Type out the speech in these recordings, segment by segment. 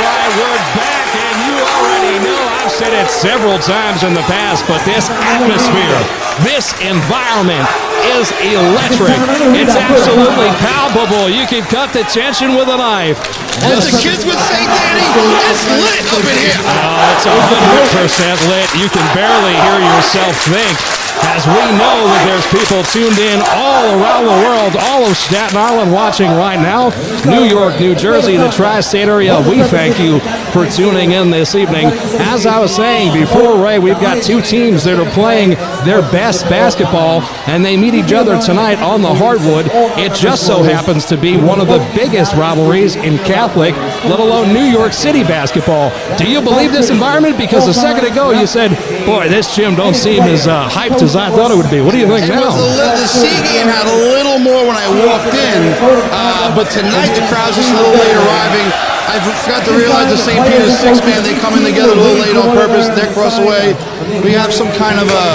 right, we're back, and you already know I've said it several times in the past, but this atmosphere, this environment is electric. It's absolutely palpable. You can cut the tension with a knife. As the kids would say, Danny, it's lit up in here. Oh, it's 100% lit. You can barely hear yourself think. As we know that there's people tuned in all around the world, all of Staten Island watching right now, New York, New Jersey, the tri-state area, we thank you for tuning in this evening. As I was saying before, Ray, we've got two teams that are playing their best basketball, and they meet each other tonight on the hardwood. It just so happens to be one of the biggest rivalries in Catholic, let alone New York City basketball. Do you believe this environment? Because a second ago you said, boy, this gym don't seem as hyped as I thought it would be. What do you think now? The C game had a little more when I walked in, but tonight the crowd's just a little late arriving. I forgot to realize the St. Peter's six-man, they come in together a little late on purpose. They're cross away. We have some kind of a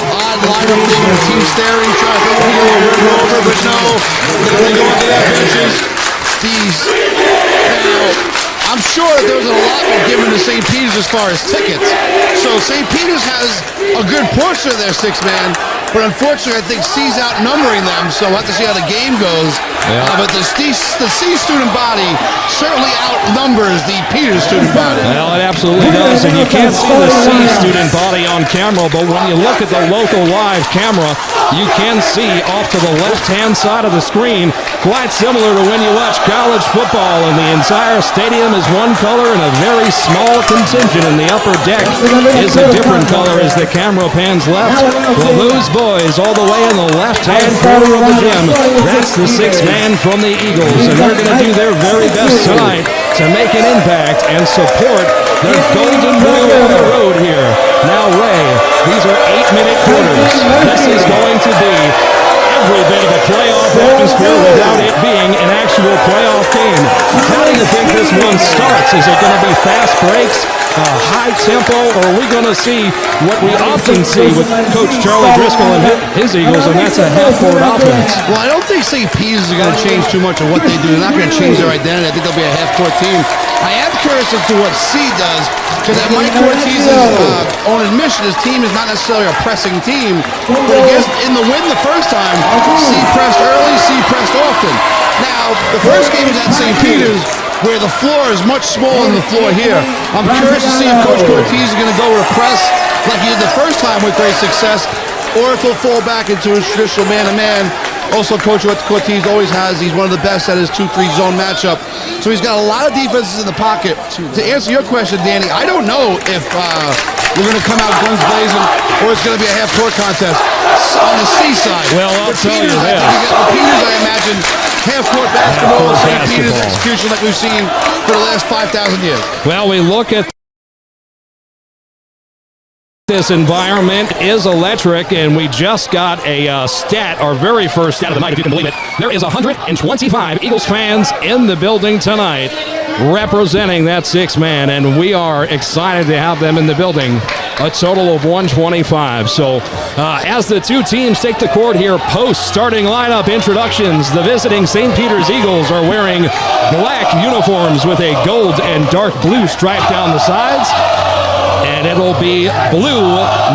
odd lineup thing with the team staring, trying to think we go over, but no. They go into their benches. Now, I'm sure that there was an allotment given to St. Peter's as far as tickets. So St. Peter's has a good portion of their six-man, but unfortunately I think C's outnumbering them, so we'll have to see how the game goes. Yeah. But the C student body certainly outnumbers the Peters student body. Well, it absolutely does, and you can't see the C student body on camera, but when you look at the local live camera, you can see off to the left-hand side of the screen, quite similar to when you watch college football, and the entire stadium is one color, and a very small contingent in the upper deck is a different color as the camera pans left. Well, those boys all the way in the left-hand corner of the gym, that's the six-man from the Eagles, and they're going to do their very best tonight to make an impact and support the Golden Boy on the road here. Now, Ray, these are 8-minute quarters. This is going to be every bit of a playoff atmosphere without it being an actual playoff game. How do you think this one starts? Is it going to be fast breaks, high tempo, or are we going to see what we often see with Coach Charlie Driscoll and his Eagles, and that's a half-court offense? Well, I don't think St. Peter's is going to change too much of what they do. They're not going to change their identity. I think they'll be a half-court team. I am curious as to what C does, because at Mike Ortiz's own admission, his team is not necessarily a pressing team, but I guess in the win the first time, C pressed early, C pressed often. Now, the first game was at St. Peter's, where the floor is much smaller than the floor here. I'm curious to see if Coach Ortiz is going to go with a press like he did the first time with great success, or if he'll fall back into his traditional man-to-man. Also, Coach Ortiz always has, he's one of the best at his 2-3 zone matchup. So he's got a lot of defenses in the pocket. To answer your question, Danny, I don't know if we're going to come out guns blazing or it's going to be a half-court contest on the C side. Well, I'll tell you this. The Peters, I imagine, half-court basketball, St. Peter's execution like we've seen for the last 5,000 years. Well, we look at this environment is electric, and we just got a stat, our very first stat of the night, if you can believe it. There is 125 Eagles fans in the building tonight representing that six-man, and we are excited to have them in the building. A total of 125. So as the two teams take the court here, post-starting lineup introductions, the visiting St. Peter's Eagles are wearing black uniforms with a gold and dark blue stripe down the sides. And it'll be blue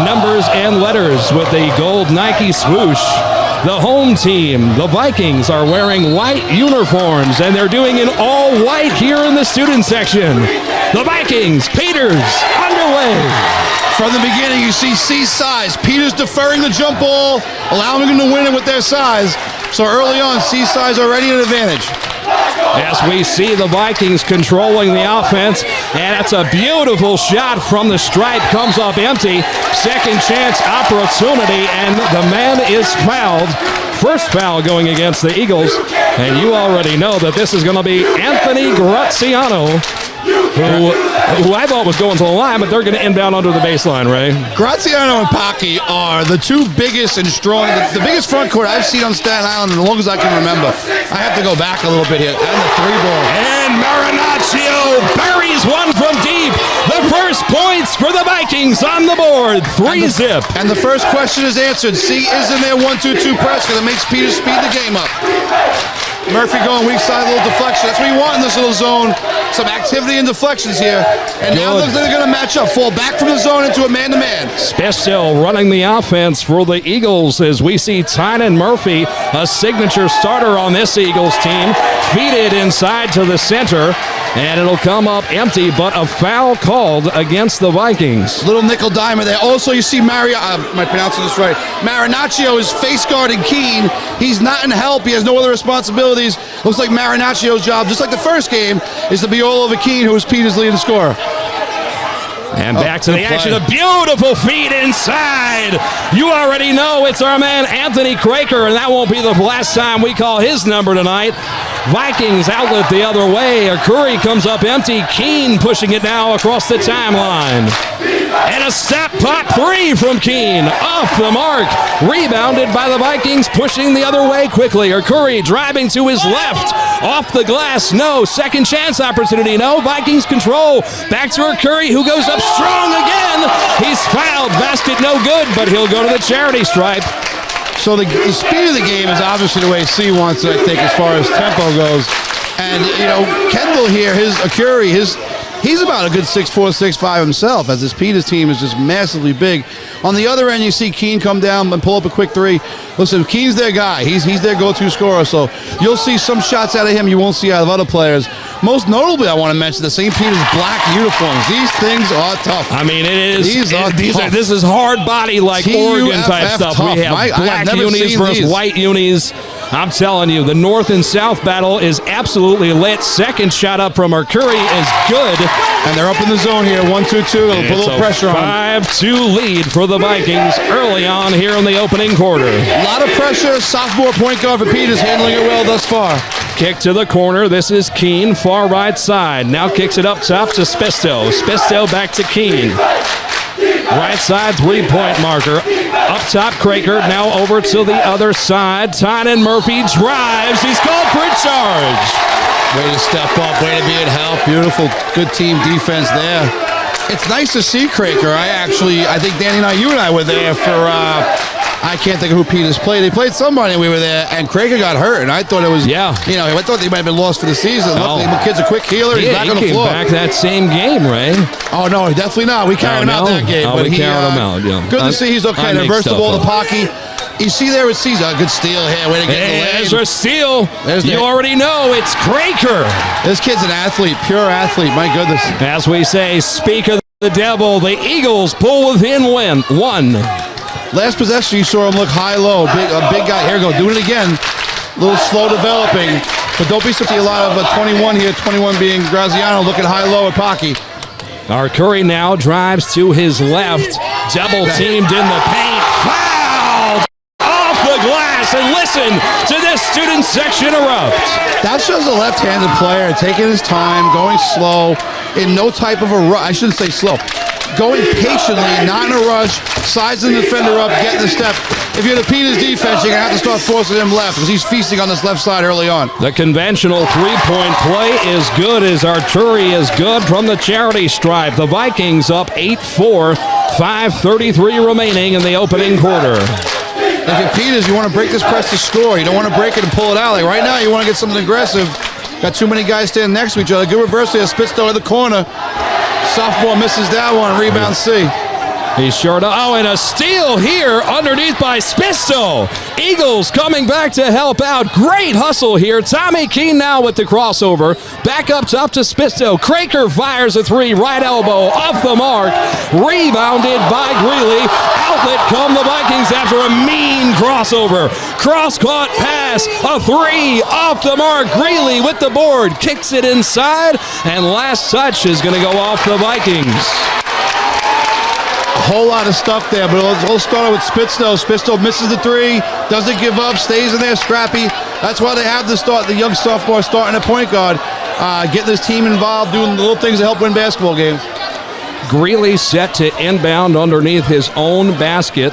numbers and letters with a gold Nike swoosh. The home team, the Vikings, are wearing white uniforms, and they're doing it all white here in the student section. The Vikings, Peters, underway. From the beginning, you see C size. Peters deferring the jump ball, allowing them to win it with their size. So early on, C size already an advantage. As we see the Vikings controlling the offense, and it's a beautiful shot from the stripe, comes up empty. Second chance opportunity, and the man is fouled. First foul going against the Eagles, and you already know that this is going to be Anthony Graziano, who I thought was going to the line, but they're going to inbound under the baseline, Ray. Graziano and Pocky are the two biggest and strong, the biggest front court I've seen on Staten Island as long as I can remember. I have to go back a little bit here. And the three ball. And Marinaccio buries one from deep. The first points for the Vikings on the board. 3-zip. And the first question is answered. C is in their 1-2-2 press because it makes Peters speed the game up. Murphy going weak side, a little deflection. That's what you want in this little zone. Some activity and deflections here. And now it looks like they're going to match up. Fall back from the zone into a man-to-man. Spisto running the offense for the Eagles as we see Tynan Murphy, a signature starter on this Eagles team, feed it inside to the center, and it'll come up empty, but a foul called against the Vikings. Little nickel diamond there. Also, you see am I pronouncing this right? Marinaccio is face guarding Keene. He's not in help. He has no other responsibilities. Looks like Marinaccio's job, just like the first game, is to be all over Keene, who is Peter's leading scorer. And back to the action. A beautiful feed inside. You already know it's our man Anthony Craker, and that won't be the last time we call his number tonight. Vikings outlet the other way. Curry comes up empty. Keene pushing it now across the timeline. And a step pot three from Keene. Off the mark. Rebounded by the Vikings, pushing the other way quickly. Curry driving to his left. Off the glass. No. Second chance opportunity. No. Vikings control. Back to Curry, who goes up strong again. He's fouled. Basket no good, but he'll go to the charity stripe. So the speed of the game is obviously the way C wants it, I think, as far as tempo goes. And, Kendall here, he's about a good 6'4", 6'5" himself, as this Peters team is just massively big. On the other end, you see Keene come down and pull up a quick three. Listen, Keene's their guy. He's their go-to scorer, so you'll see some shots out of him you won't see out of other players. Most notably, I want to mention the St. Peter's black uniforms. These things are tough. I mean, it is. This is hard body like Oregon type stuff. Tough. We have black unis versus white unis. I'm telling you, the North and South battle is absolutely lit. Second shot up from Curry is good. And they're up in the zone here, 1-2-2. They'll put a little pressure on. 5-2 lead for the Vikings early on here in the opening quarter. A lot of pressure. Sophomore point guard for Peters handling it well thus far. Kick to the corner. This is Keene, far right side. Now kicks it up top to Spisto. Spisto back to Keene. Right side three-point marker. Up top, Craker. Now over to the other side. Tynan Murphy drives. He's called for a charge. Way to step up. Way to be at help. Beautiful. Good team defense there. It's nice to see Craker. I think Danny and you and I were there for, I can't think of who Peters played. They played somebody and we were there, and Craker got hurt, and I thought it was, I thought they might have been lost for the season. Luckily, the kid's a quick healer. He's back on the floor. He came back that same game, Ray. Oh, no, definitely not. We carried him out that game. We carried him out, yeah. Good to see he's okay. They reversed the ball to Pocky. You see there with Caesar. Good steal here. Way to get in the lane. There's a steal. You already know it's Craker. This kid's an athlete, pure athlete. My goodness. As we say, speak of the devil, the Eagles pull within one. Last possession, you saw him look high-low. A big guy. Here we go. Doing it again. A little slow developing. But don't be surprised. A lot of 21 here. 21 being Graziano looking high-low at Pocky. Curry now drives to his left. Double teamed in the paint. Fouled off the glass. And listen to this student section erupt. That shows a left-handed player taking his time, going slow, in no type of a rush. I shouldn't say slow. Going patiently, not in a rush, sizing the defender up, getting the step. If you're the Peters defense, you're going to have to start forcing him left because he's feasting on this left side early on. The conventional three-point play is good as Arturi is good from the charity stripe. The Vikings up 8-4, 5:33 remaining in the opening quarter. If you're Peters, you want to break this press to score. You don't want to break it and pull it out. Like right now, you want to get something aggressive. Got too many guys standing next to each other. Good reverse there. Spisto in the corner. Sophomore misses that one. Rebound C. He's short. And a steal here underneath by Spisto. Eagles coming back to help out. Great hustle here. Tommy Keene now with the crossover. Back up top to Spisto. Craker fires a three. Right elbow off the mark. Rebounded by Greeley. Outlet come the Vikings after a mean crossover. Cross-court pass. A three off the mark. Greeley with the board. Kicks it inside. And last touch is going to go off the Vikings. A whole lot of stuff there, but it'll start with Spisto. Spisto misses the three, doesn't give up, stays in there scrappy. That's why they have the young sophomore starting at point guard, getting this team involved, doing the little things to help win basketball games. Greeley set to inbound underneath his own basket.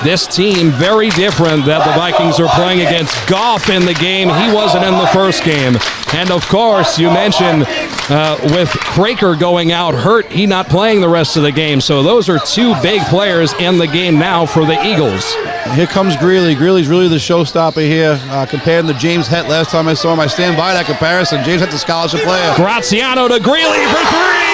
This team, very different that the Vikings are playing against. Goff in the game. He wasn't in the first game. And, of course, you mentioned with Craker going out hurt, he not playing the rest of the game. So those are two big players in the game now for the Eagles. Here comes Greeley. Greeley's really the showstopper here. Compared to James Het last time I saw him, I stand by that comparison. James Het, the scholarship player. Graziano to Greeley for three!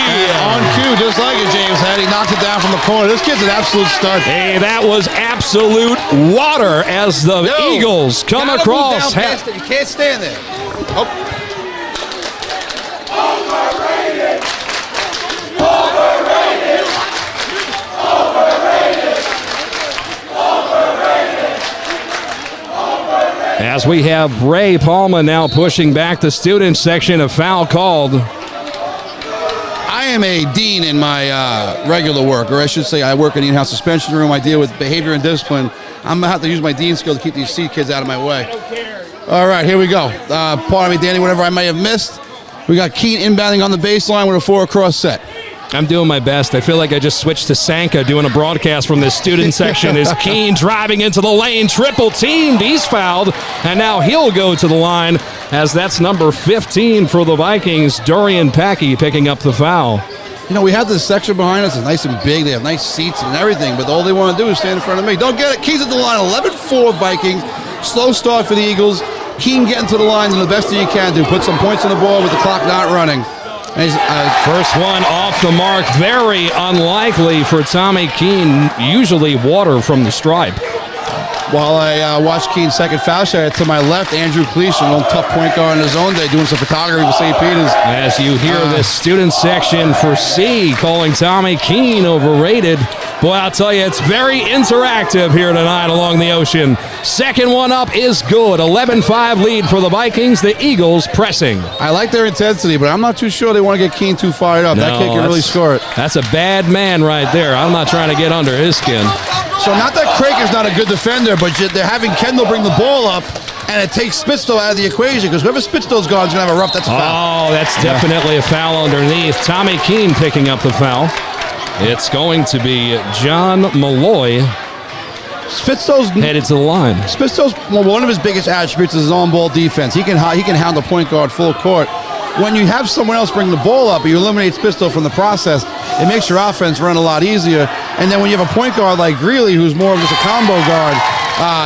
On cue, just like it, James Het. He knocked it down from the corner. This kid's an absolute stud. Hey, that was absolute water as the Eagles come across. You can't stand there. Oh. Overrated! Overrated! Overrated! As we have Ray Palma now pushing back the student section, a foul called. I am a dean in my regular work, or I should say I work in the in-house suspension room. I deal with behavior and discipline. I'm going to have to use my dean skill to keep these C kids out of my way. All right, here we go. Pardon me, Danny, whatever I may have missed. We got Keen inbounding on the baseline with a 4-across set. I'm doing my best. I feel like I just switched to Sanka doing a broadcast from this student section. Is Keen driving into the lane, triple teamed. He's fouled, and now he'll go to the line as that's number 15 for the Vikings. Dorian Packey picking up the foul. You know, we have this section behind us. It's nice and big. They have nice seats and everything, but all they want to do is stand in front of me. Don't get it. Keen's at the line, 11-4 Vikings. Slow start for the Eagles. Keen getting to the line and the best that you can do. Put some points on the board with the clock not running. First one off the mark. Very unlikely for Tommy Keen. Usually water from the stripe. While I watch Keen's second foul shot, to my left, Andrew Cleash, a little tough point guard in his own day, doing some photography with St. Peter's. As you hear this student section for C calling Tommy Keen overrated. Boy, I'll tell you, it's very interactive here tonight along the ocean. Second one up is good. 11-5 lead for the Vikings. The Eagles pressing. I like their intensity, but I'm not too sure they want to get Keen too fired up. That kid can really score it. That's a bad man right there. I'm not trying to get under his skin. So not that Craker's not a good defender, but they're having Kendall bring the ball up, and it takes Spitzel out of the equation, because whoever Spitzel's guard is going to have a rough, that's a foul. Oh, that's definitely a foul underneath. Tommy Keen picking up the foul. It's going to be John Malloy. Spitzel's headed to the line. Spitzel's one of his biggest attributes is his on-ball defense. He can hound the point guard full court. When you have someone else bring the ball up, you eliminate Spitzel from the process. It makes your offense run a lot easier. And then when you have a point guard like Greeley, who's more of just a combo guard,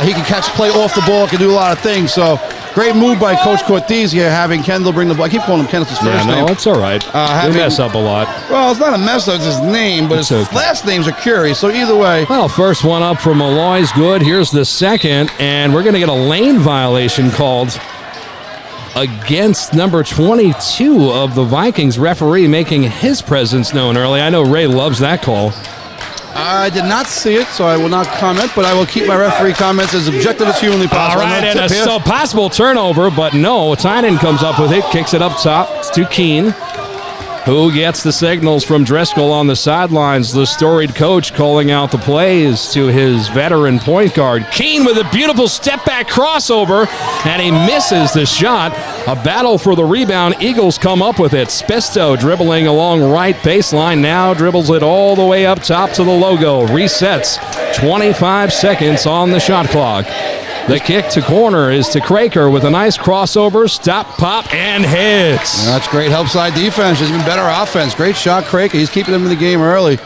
he can catch play off the ball, can do a lot of things. So great move by Coach Cortez here, having Kendall bring the ball. I keep calling him Kendall's first name. No, it's all right. We mess up a lot. Well, it's not a mess up, it's his name, but his last names are curious. So either way. Well, first one up for Malloy's good. Here's the second, and we're going to get a lane violation called against number 22 of the Vikings. Referee making his presence known early. I know Ray loves that call. I did not see it, so I will not comment, but I will keep my referee comments as objective as humanly possible. All right, and a possible turnover, but no. Tynan comes up with it, kicks it up top to Keen, who gets the signals from Driscoll on the sidelines. The storied coach calling out the plays to his veteran point guard. Keen with a beautiful step-back crossover, and he misses the shot. A battle for the rebound. Eagles come up with it. Spisto dribbling along right baseline. Now dribbles it all the way up top to the logo. Resets. 25 seconds on the shot clock. The kick to corner is to Craker with a nice crossover, stop, pop, and hits. That's great help side defense. It's been better offense. Great shot, Craker. He's keeping them in the game early.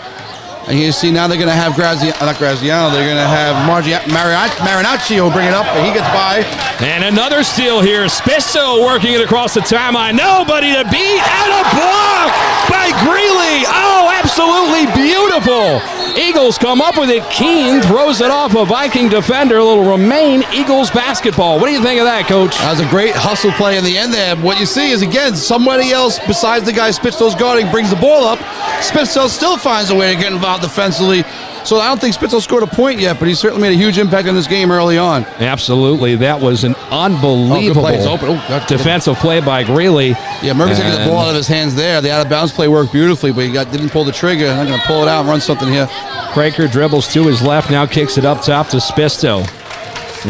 And you see now they're going to have Graziano. They're going to have Marinaccio bring it up, and he gets by. And another steal here. Spisto working it across the timeline. Nobody to beat, and a block by Greeley. Oh, absolutely beautiful. Eagles come up with it. Keen throws it off a Viking defender. It'll remain Eagles basketball. What do you think of that, Coach? That was a great hustle play in the end there. What you see is, again, somebody else besides the guy Spitzel's guarding brings the ball up. Spitzel still finds a way to get involved defensively. So I don't think Spitzel scored a point yet, but he certainly made a huge impact in this game early on. Absolutely. That was an unbelievable defensive play by Greeley. Yeah, Murphy's taking the ball out of his hands there. The out-of-bounds play worked beautifully, but he didn't pull the trigger. I'm going to pull it out and run something here. Craker dribbles to his left, now kicks it up top to Spisto.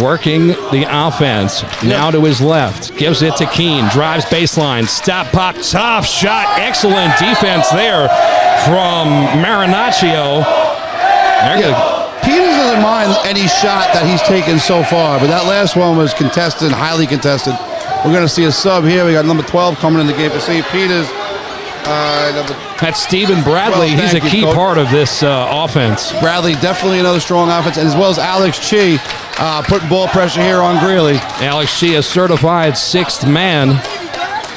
Working the offense. Now to his left. Gives it to Keen. Drives baseline. Stop, pop, top shot. Excellent defense there from Marinaccio. They're going to Peters doesn't mind any shot that he's taken so far, but that last one was contested, highly contested. We're going to see a sub here. We got number 12 coming in the game for St. Peters. That's Stephen Bradley. He's a key part of this offense. Bradley, definitely another strong offense, and as well as Alex Chi putting ball pressure here on Greeley. Alex Chi, a certified sixth man.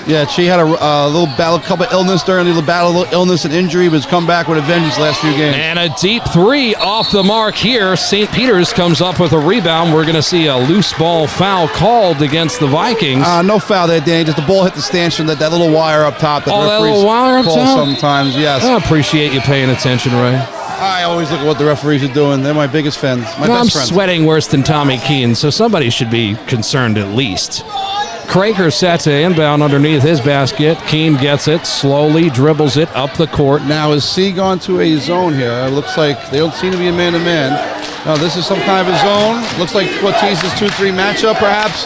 Yeah, Chi had a couple of illness during the battle, a little illness and injury, but has come back with a vengeance last few games. And a deep three off the mark here. St. Peters comes up with a rebound. We're going to see a loose ball foul called against the Vikings. No foul there, Danny. Just the ball hit the stanchion, that little wire up top. That that little wire up top? Sometimes, yes. I appreciate you paying attention, Ray. I always look at what the referees are doing. They're my biggest fans. I'm sweating worse than Tommy Keene, so somebody should be concerned at least. Kraker sets an inbound underneath his basket. Keene gets it, slowly dribbles it up the court. Now is C gone to a zone here? It looks like they don't seem to be a man-to-man. No, this is some kind of a zone. Looks like Ortiz's 2-3 matchup, perhaps.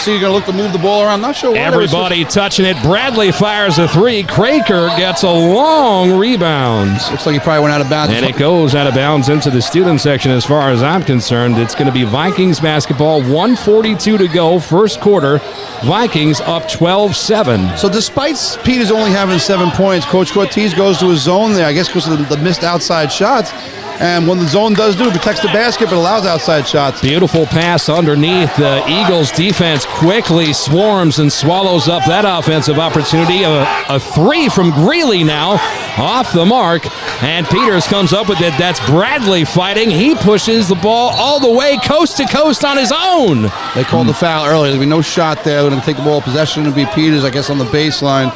C going to look to move the ball around. Not sure why. Everybody touching it. Bradley fires a three. Kraker gets a long rebound. Looks like he probably went out of bounds. And it goes out of bounds into the student section as far as I'm concerned. It's going to be Vikings basketball. 1:42 to go. First quarter. Vikings up 12-7. So despite Peters only having 7 points, Coach Ortiz goes to his zone there, I guess because of the missed outside shots. And when the zone does it protects the basket, but allows outside shots. Beautiful pass underneath. The Eagles defense quickly swarms and swallows up that offensive opportunity. A three from Greeley now, off the mark. And Peters comes up with it. That's Bradley fighting. He pushes the ball all the way coast to coast on his own. They called the foul earlier. There'll be no shot there. They're going to take the ball possession. It'll be Peters, I guess, on the baseline.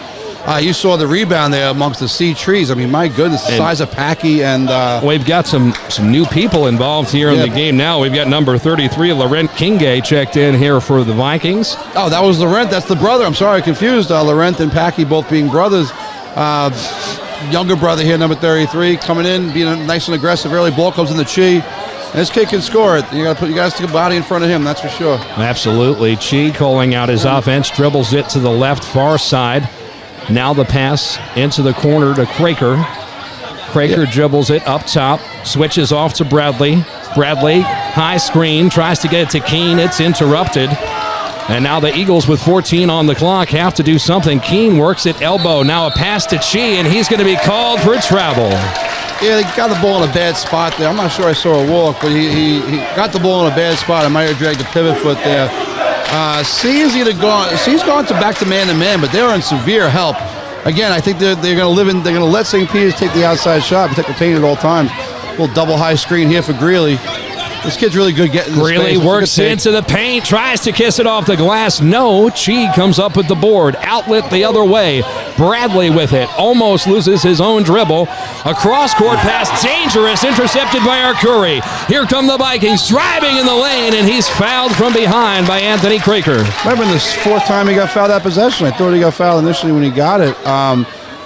You saw the rebound there amongst the C trees. I mean, my goodness, the size of Packy and... we've got some new people involved here in the game now. We've got number 33, Laurent Kingay, checked in here for the Vikings. Oh, that was Laurent. That's the brother. I'm sorry, confused. Laurent and Packy both being brothers. Younger brother here, number 33, coming in, being nice and aggressive early. Ball comes in the Chi. And this kid can score it. You got to put a body in front of him, that's for sure. Absolutely. Chi calling out his offense, dribbles it to the left far side. Now the pass into the corner to Kraker. Kraker dribbles it up top, switches off to Bradley. Bradley, high screen, tries to get it to Keene. It's interrupted. And now the Eagles with 14 on the clock have to do something. Keene works at elbow. Now a pass to Chi, and he's going to be called for travel. Yeah, they got the ball in a bad spot there. I'm not sure I saw a walk, but he got the ball in a bad spot. I might have dragged the pivot foot there. C's gone back to man-to-man, but they're in severe help. Again, I think they're going to let St. Peters take the outside shot, protect the paint at all times. A little double high screen here for Greeley. This kid's really good getting the space. Greeley works into the paint, tries to kiss it off the glass. No, Chi comes up with the board. Outlet the other way. Bradley with it. Almost loses his own dribble. A cross-court pass, dangerous, intercepted by Arcuri. Here come the Vikings, driving in the lane, and he's fouled from behind by Anthony Kraker. Remember this fourth time he got fouled that possession? I thought he got fouled initially when he got it.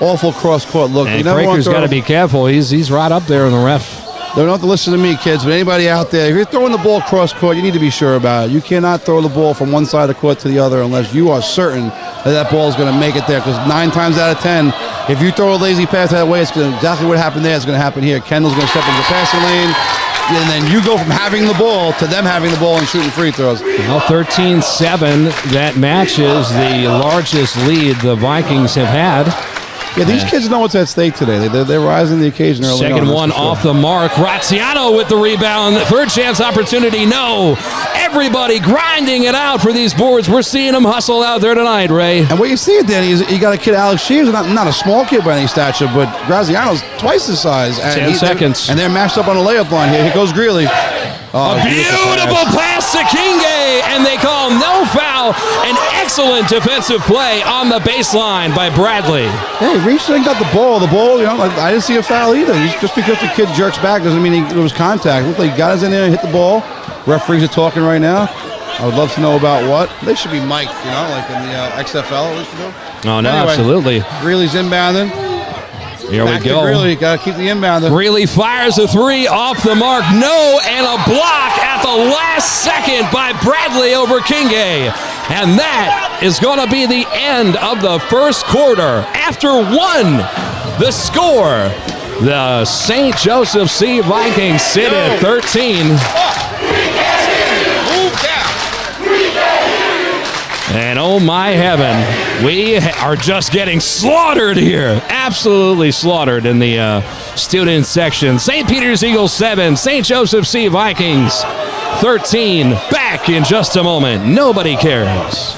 Awful cross-court look. And Kraker's got to be careful. He's right up there in the ref. They don't have to listen to me, kids, but anybody out there, if you're throwing the ball cross-court, you need to be sure about it. You cannot throw the ball from one side of the court to the other unless you are certain that ball is going to make it there, because 9 times out of 10, if you throw a lazy pass that way, it's going to, exactly what happened there is going to happen here. Kendall's going to step into the passing lane, and then you go from having the ball to them having the ball and shooting free throws. Well, 13-7, that matches the largest lead the Vikings have had. Yeah, these kids know what's at stake today. They're rising to the occasion early on. Second one off the mark. Graziano with the rebound. Third chance opportunity. No. Everybody grinding it out for these boards. We're seeing them hustle out there tonight, Ray. And what you see, Danny, is you got a kid, Alex Sheaves, not a small kid by any stature, but Graziano's twice his size. And 10 seconds. And they're matched up on the layup line here. Here goes Greeley. A beautiful pass to Kingay, and they call no foul. An excellent defensive play on the baseline by Bradley. Hey, reached and got the ball. I didn't see a foul either. Just because the kid jerks back doesn't mean it was contact. It looked like guys in there and hit the ball. Referees are talking right now. I would love to know about what. They should be mic'd, like in the XFL. Oh, no, anyway, absolutely. Greeley's inbounding. Here we go. Greeley, got to keep the inbounder. Greeley fires a three off the mark. No, and a block at the last second by Bradley over Kingay. And that is going to be the end of the first quarter. After one, the score, The St. Joseph C. Vikings sit at 13. And oh my heaven, we are just getting slaughtered here. Absolutely slaughtered in the student section. St. Peter's Eagles 7, St. Joseph C. Vikings 13. Back in just a moment. Nobody cares.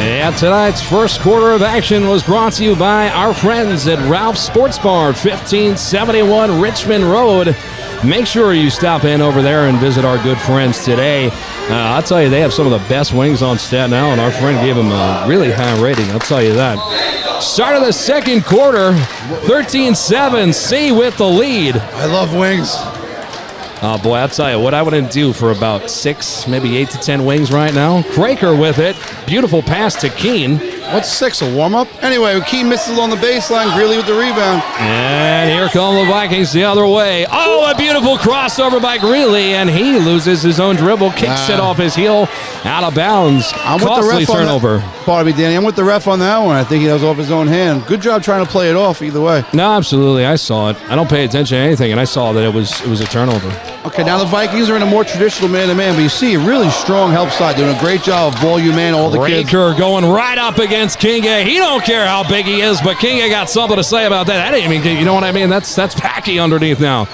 And tonight's first quarter of action was brought to you by our friends at Ralph's Sports Bar, 1571 Richmond Road. Make sure you stop in over there and visit our good friends today. I'll tell you, they have some of the best wings on Staten Island. Our friend gave them a really high rating, I'll tell you that. Start of the second quarter, 13-7, C with the lead. I love wings. Oh, boy, I'll tell you what I wouldn't do for about 6, maybe 8 to 10 wings right now. Craker with it. Beautiful pass to Keene. What's 6, a warm-up? Anyway, Keene misses on the baseline. Greeley with the rebound. And here come the Vikings the other way. Oh, a beautiful crossover by Greeley, and he loses his own dribble, kicks it off his heel, out of bounds. Costly turnover. Pardon me, Danny. I'm with the ref on that one. I think he was off his own hand. Good job trying to play it off either way. No, absolutely. I saw it. I don't pay attention to anything, and I saw that it was a turnover. Okay, now the Vikings are in a more traditional man-to-man, but you see a really strong help side, doing a great job of volume man, all the kids. Raker going right up against Kinga. He don't care how big he is, but Kinga got something to say about that. I didn't even, you know what I mean? That's Packy underneath now.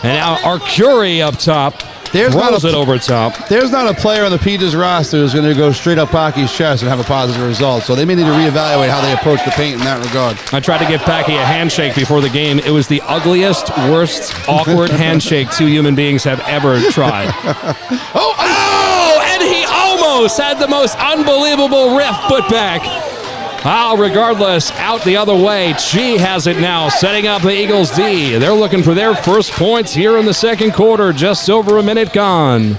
And now Arcuri up top. Throws it over top. There's not a player on the Peters roster who's going to go straight up Packy's chest and have a positive result. So they may need to reevaluate how they approach the paint in that regard. I tried to give Packy a handshake before the game. It was the ugliest, worst, awkward handshake two human beings have ever tried. And he almost had the most unbelievable ref putback. Regardless, out the other way. Chi has it now, setting up the Eagles D. They're looking for their first points here in the second quarter, just over a minute gone.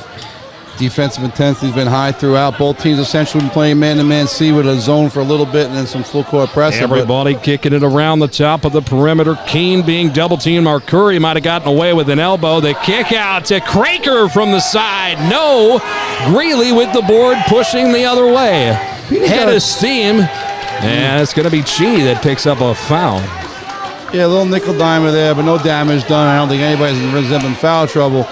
Defensive intensity has been high throughout. Both teams essentially been playing man-to-man C with a zone for a little bit and then some full-court press. Everybody kicking it around the top of the perimeter. Keene being double-teamed. Arcuri might have gotten away with an elbow. The kick out to Craker from the side. No. Greeley with the board pushing the other way. Head of steam. And it's going to be Chi that picks up a foul. Yeah, a little nickel dimer there, but no damage done. I don't think anybody's in foul trouble.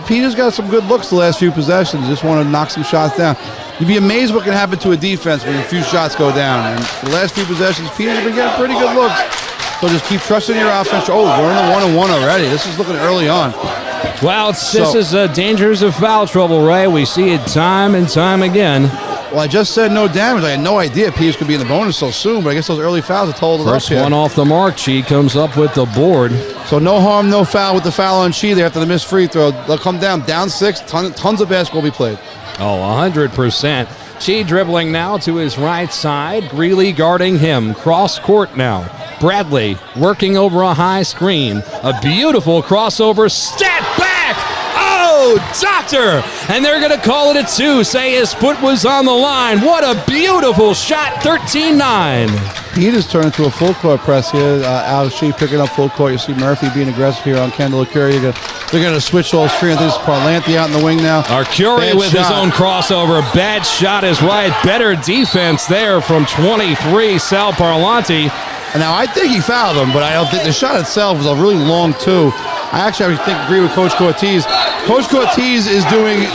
Peter's got some good looks the last few possessions. Just want to knock some shots down. You'd be amazed what can happen to a defense when a few shots go down. And for the last few possessions, Peter's been getting pretty good looks. So just keep trusting your offense. Oh, we're in the 1-1 already. This is looking early on. Well, this is dangers of foul trouble, Ray. We see it time and time again. Well, I just said no damage. I had no idea Peters could be in the bonus so soon, but I guess those early fouls have told it up here. First one off the mark. Chi comes up with the board. So no harm, no foul with the foul on Chi there after the missed free throw. They'll come down 6. Tons of basketball will be played. Oh, 100%. Chi dribbling now to his right side. Greeley guarding him. Cross court now. Bradley working over a high screen. A beautiful crossover. Step back! Oh, doctor! And they're going to call it a 2. Say his foot was on the line. What a beautiful shot. 13-9. Peters turned into a full court press here. Alex Chi picking up full court. You see Murphy being aggressive here on Kendall Arcuri. They're going to switch all screen. I think it's Parlanti out in the wing now. Arcuri with his own crossover. Bad shot is right. Better defense there from 23, Sal Parlanti. And now I think he fouled him, but I don't think the shot itself was a really long 2. I agree with Coach Cortez. Coach Cortez is doing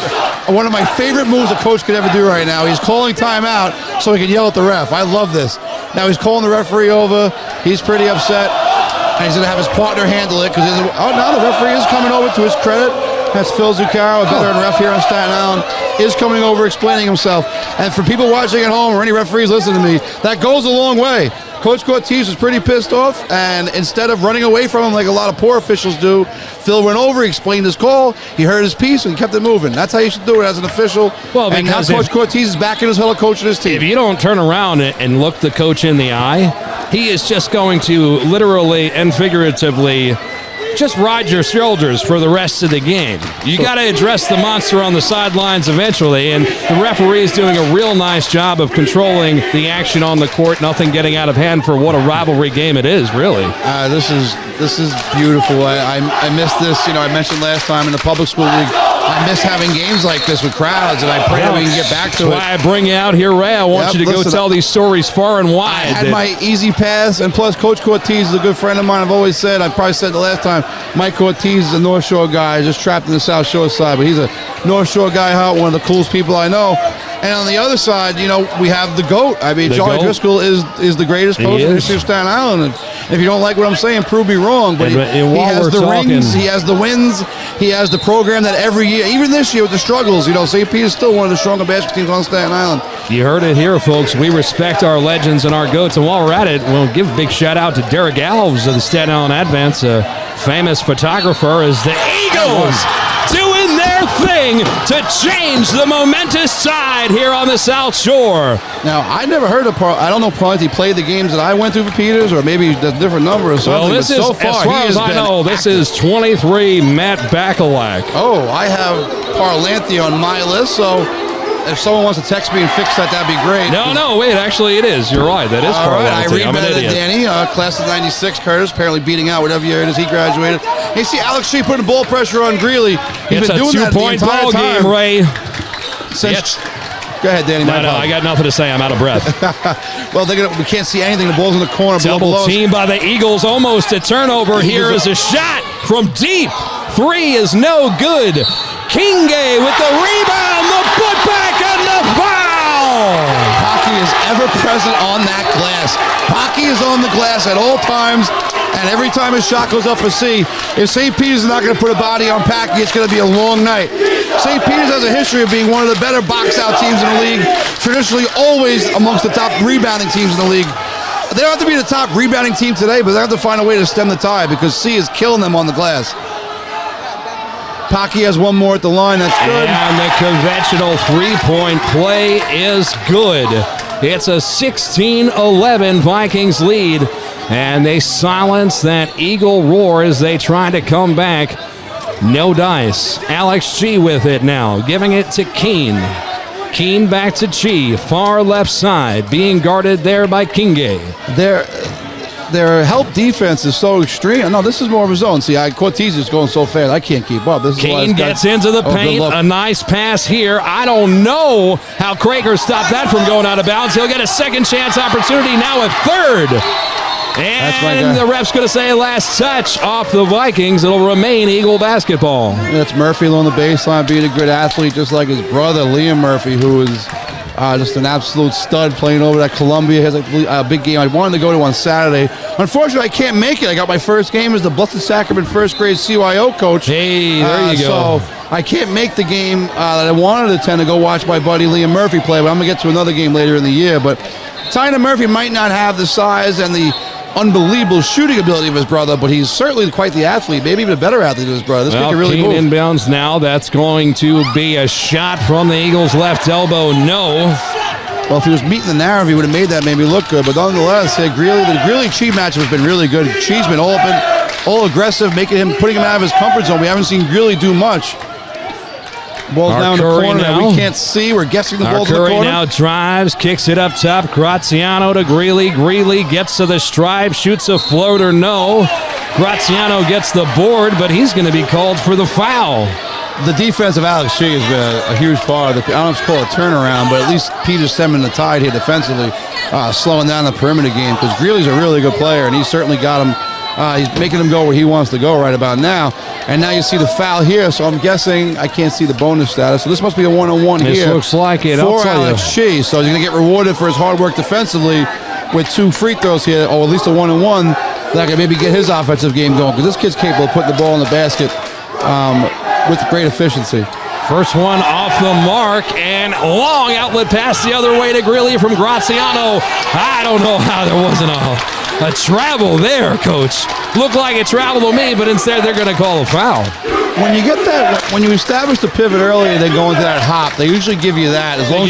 one of my favorite moves a coach could ever do right now. He's calling timeout so he can yell at the ref. I love this. Now he's calling the referee over. He's pretty upset. And he's going to have his partner handle it. Now the referee is coming over to his credit. That's Phil Zuccaro, a veteran ref here on Staten Island, is coming over explaining himself. And for people watching at home or any referees listening to me, that goes a long way. Coach Cortez was pretty pissed off, and instead of running away from him like a lot of poor officials do, Phil went over, he explained his call, he heard his piece, and he kept it moving. That's how you should do it as an official. Well, and now Coach Cortez is back in his huddle coaching his team. If you don't turn around and look the coach in the eye, he is just going to literally and figuratively just ride your shoulders for the rest of the game. You got to address the monster on the sidelines eventually, and the referee is doing a real nice job of controlling the action on the court, nothing getting out of hand for what a rivalry game it is, really. This is beautiful. I miss this. I mentioned last time in the public school league, I miss having games like this with crowds, and I pray that we can get back to it. That's why I bring you out here, Ray. I want you to go tell these stories far and wide. I had my easy pass, and plus Coach Cortez is a good friend of mine. I've always said, I probably said the last time, Mike Cortez is a North Shore guy, just trapped in the South Shore side, but he's a North Shore guy, one of the coolest people I know. And on the other side, we have the GOAT. I mean, Charlie Driscoll is the greatest coach in the history of Staten Island. If you don't like what I'm saying, prove me wrong. But he has the rings, he has the wins, he has the program that every year, even this year with the struggles, St. Peter's still one of the stronger basketball teams on Staten Island. You heard it here, folks. We respect our legends and our GOATs. And while we're at it, we'll give a big shout out to Derek Alves of the Staten Island Advance, a famous photographer, as the Eagles doing their thing to change the momentous tide here on the South Shore. Now, I never heard of I don't know, probably he played the games that I went through for Peters, or maybe a different number or something. Well, this is, so far, as far as I know, this is 23 Matt Bacalak. Oh, I have Parlanthi on my list, so if someone wants to text me and fix that, that'd be great. No, wait, actually it is. You're right. That is All right, I read I'm an idiot. Danny, class of 96, Curtis, apparently beating out whatever year it is he graduated. Hey, see Alex Shee putting ball pressure on Greeley. He's it's been doing that the 2-point entire ball time. game, Ray. Go ahead, Danny. No, I got nothing to say. I'm out of breath. Well, we can't see anything. The ball's in the corner. Double team by the Eagles. Almost a turnover. Here is a shot from deep. Three is no good. Kinge with the rebound, the putback, and the foul. Pocky is ever present on that glass. Pocky is on the glass at all times, and every time his shot goes up for C, if St. Peter's is not going to put a body on Pocky, it's going to be a long night. St. Peter's has a history of being one of the better box-out teams in the league, traditionally always amongst the top rebounding teams in the league. They don't have to be the top rebounding team today, but they have to find a way to stem the tide because C is killing them on the glass. Pocky has one more at the line. That's good. And the conventional three-point play is good. It's a 16-11 Vikings lead, and they silence that Eagle roar as they try to come back. No dice. Alex G with it now, giving it to Keene. Keene back to G, far left side, being guarded there by Kinge. Their help defense is so extreme. No, this is more of a zone. See, Cortez is going so fast, I can't keep up. Keene gets into the paint. A nice pass here. I don't know how Krager stopped that from going out of bounds. He'll get a second chance opportunity, now a third. And the ref's going to say last touch off the Vikings. It'll remain Eagle basketball. That's Murphy along the baseline, being a good athlete, just like his brother, Liam Murphy, who is just an absolute stud playing over at Columbia. He has a big game I wanted to go to on Saturday. Unfortunately, I can't make it. I got my first game as the Blessed Sacrament first grade CYO coach. Hey, there you go. So I can't make the game that I wanted to attend to go watch my buddy Liam Murphy play, but I'm going to get to another game later in the year. But Tyner Murphy might not have the size and the unbelievable shooting ability of his brother, but he's certainly quite the athlete, maybe even a better athlete than his brother. This kid can really move. Inbounds now. That's going to be a shot from the Eagles' left elbow. No. Well, if he was meeting the narrative, he would have made that maybe look good. But nonetheless, the Greeley-Chi matchup has been really good. Chi's been all open, all aggressive, putting him out of his comfort zone. We haven't seen Greeley do much. Ball's now in the corner that we can't see. We're guessing the ball's in the corner. Curry now drives, kicks it up top. Graziano to Greeley. Greeley gets to the stripe, shoots a floater. No. Graziano gets the board, but he's going to be called for the foul. The defense of Alex Shea has been a huge part of the, I don't know if it's called a turnaround, but at least Peter's stemming the tide here defensively, slowing down the perimeter game, because Greeley's a really good player, and he's certainly got him. He's making him go where he wants to go right about now. And now you see the foul here, so I'm guessing I can't see the bonus status. So this must be a one-on-one here. This looks like it. For Alex Shea. So he's going to get rewarded for his hard work defensively with 2 free throws here, or at least a one-on-one, that can maybe get his offensive game going. Because this kid's capable of putting the ball in the basket with great efficiency. First one off the mark, and long outlet pass the other way to Greeley from Graziano. I don't know how there wasn't a travel there, Coach. Looked like it traveled to me, but instead they're going to call a foul. When you get that, when you establish the pivot early and then go into that hop, they usually give you that. As long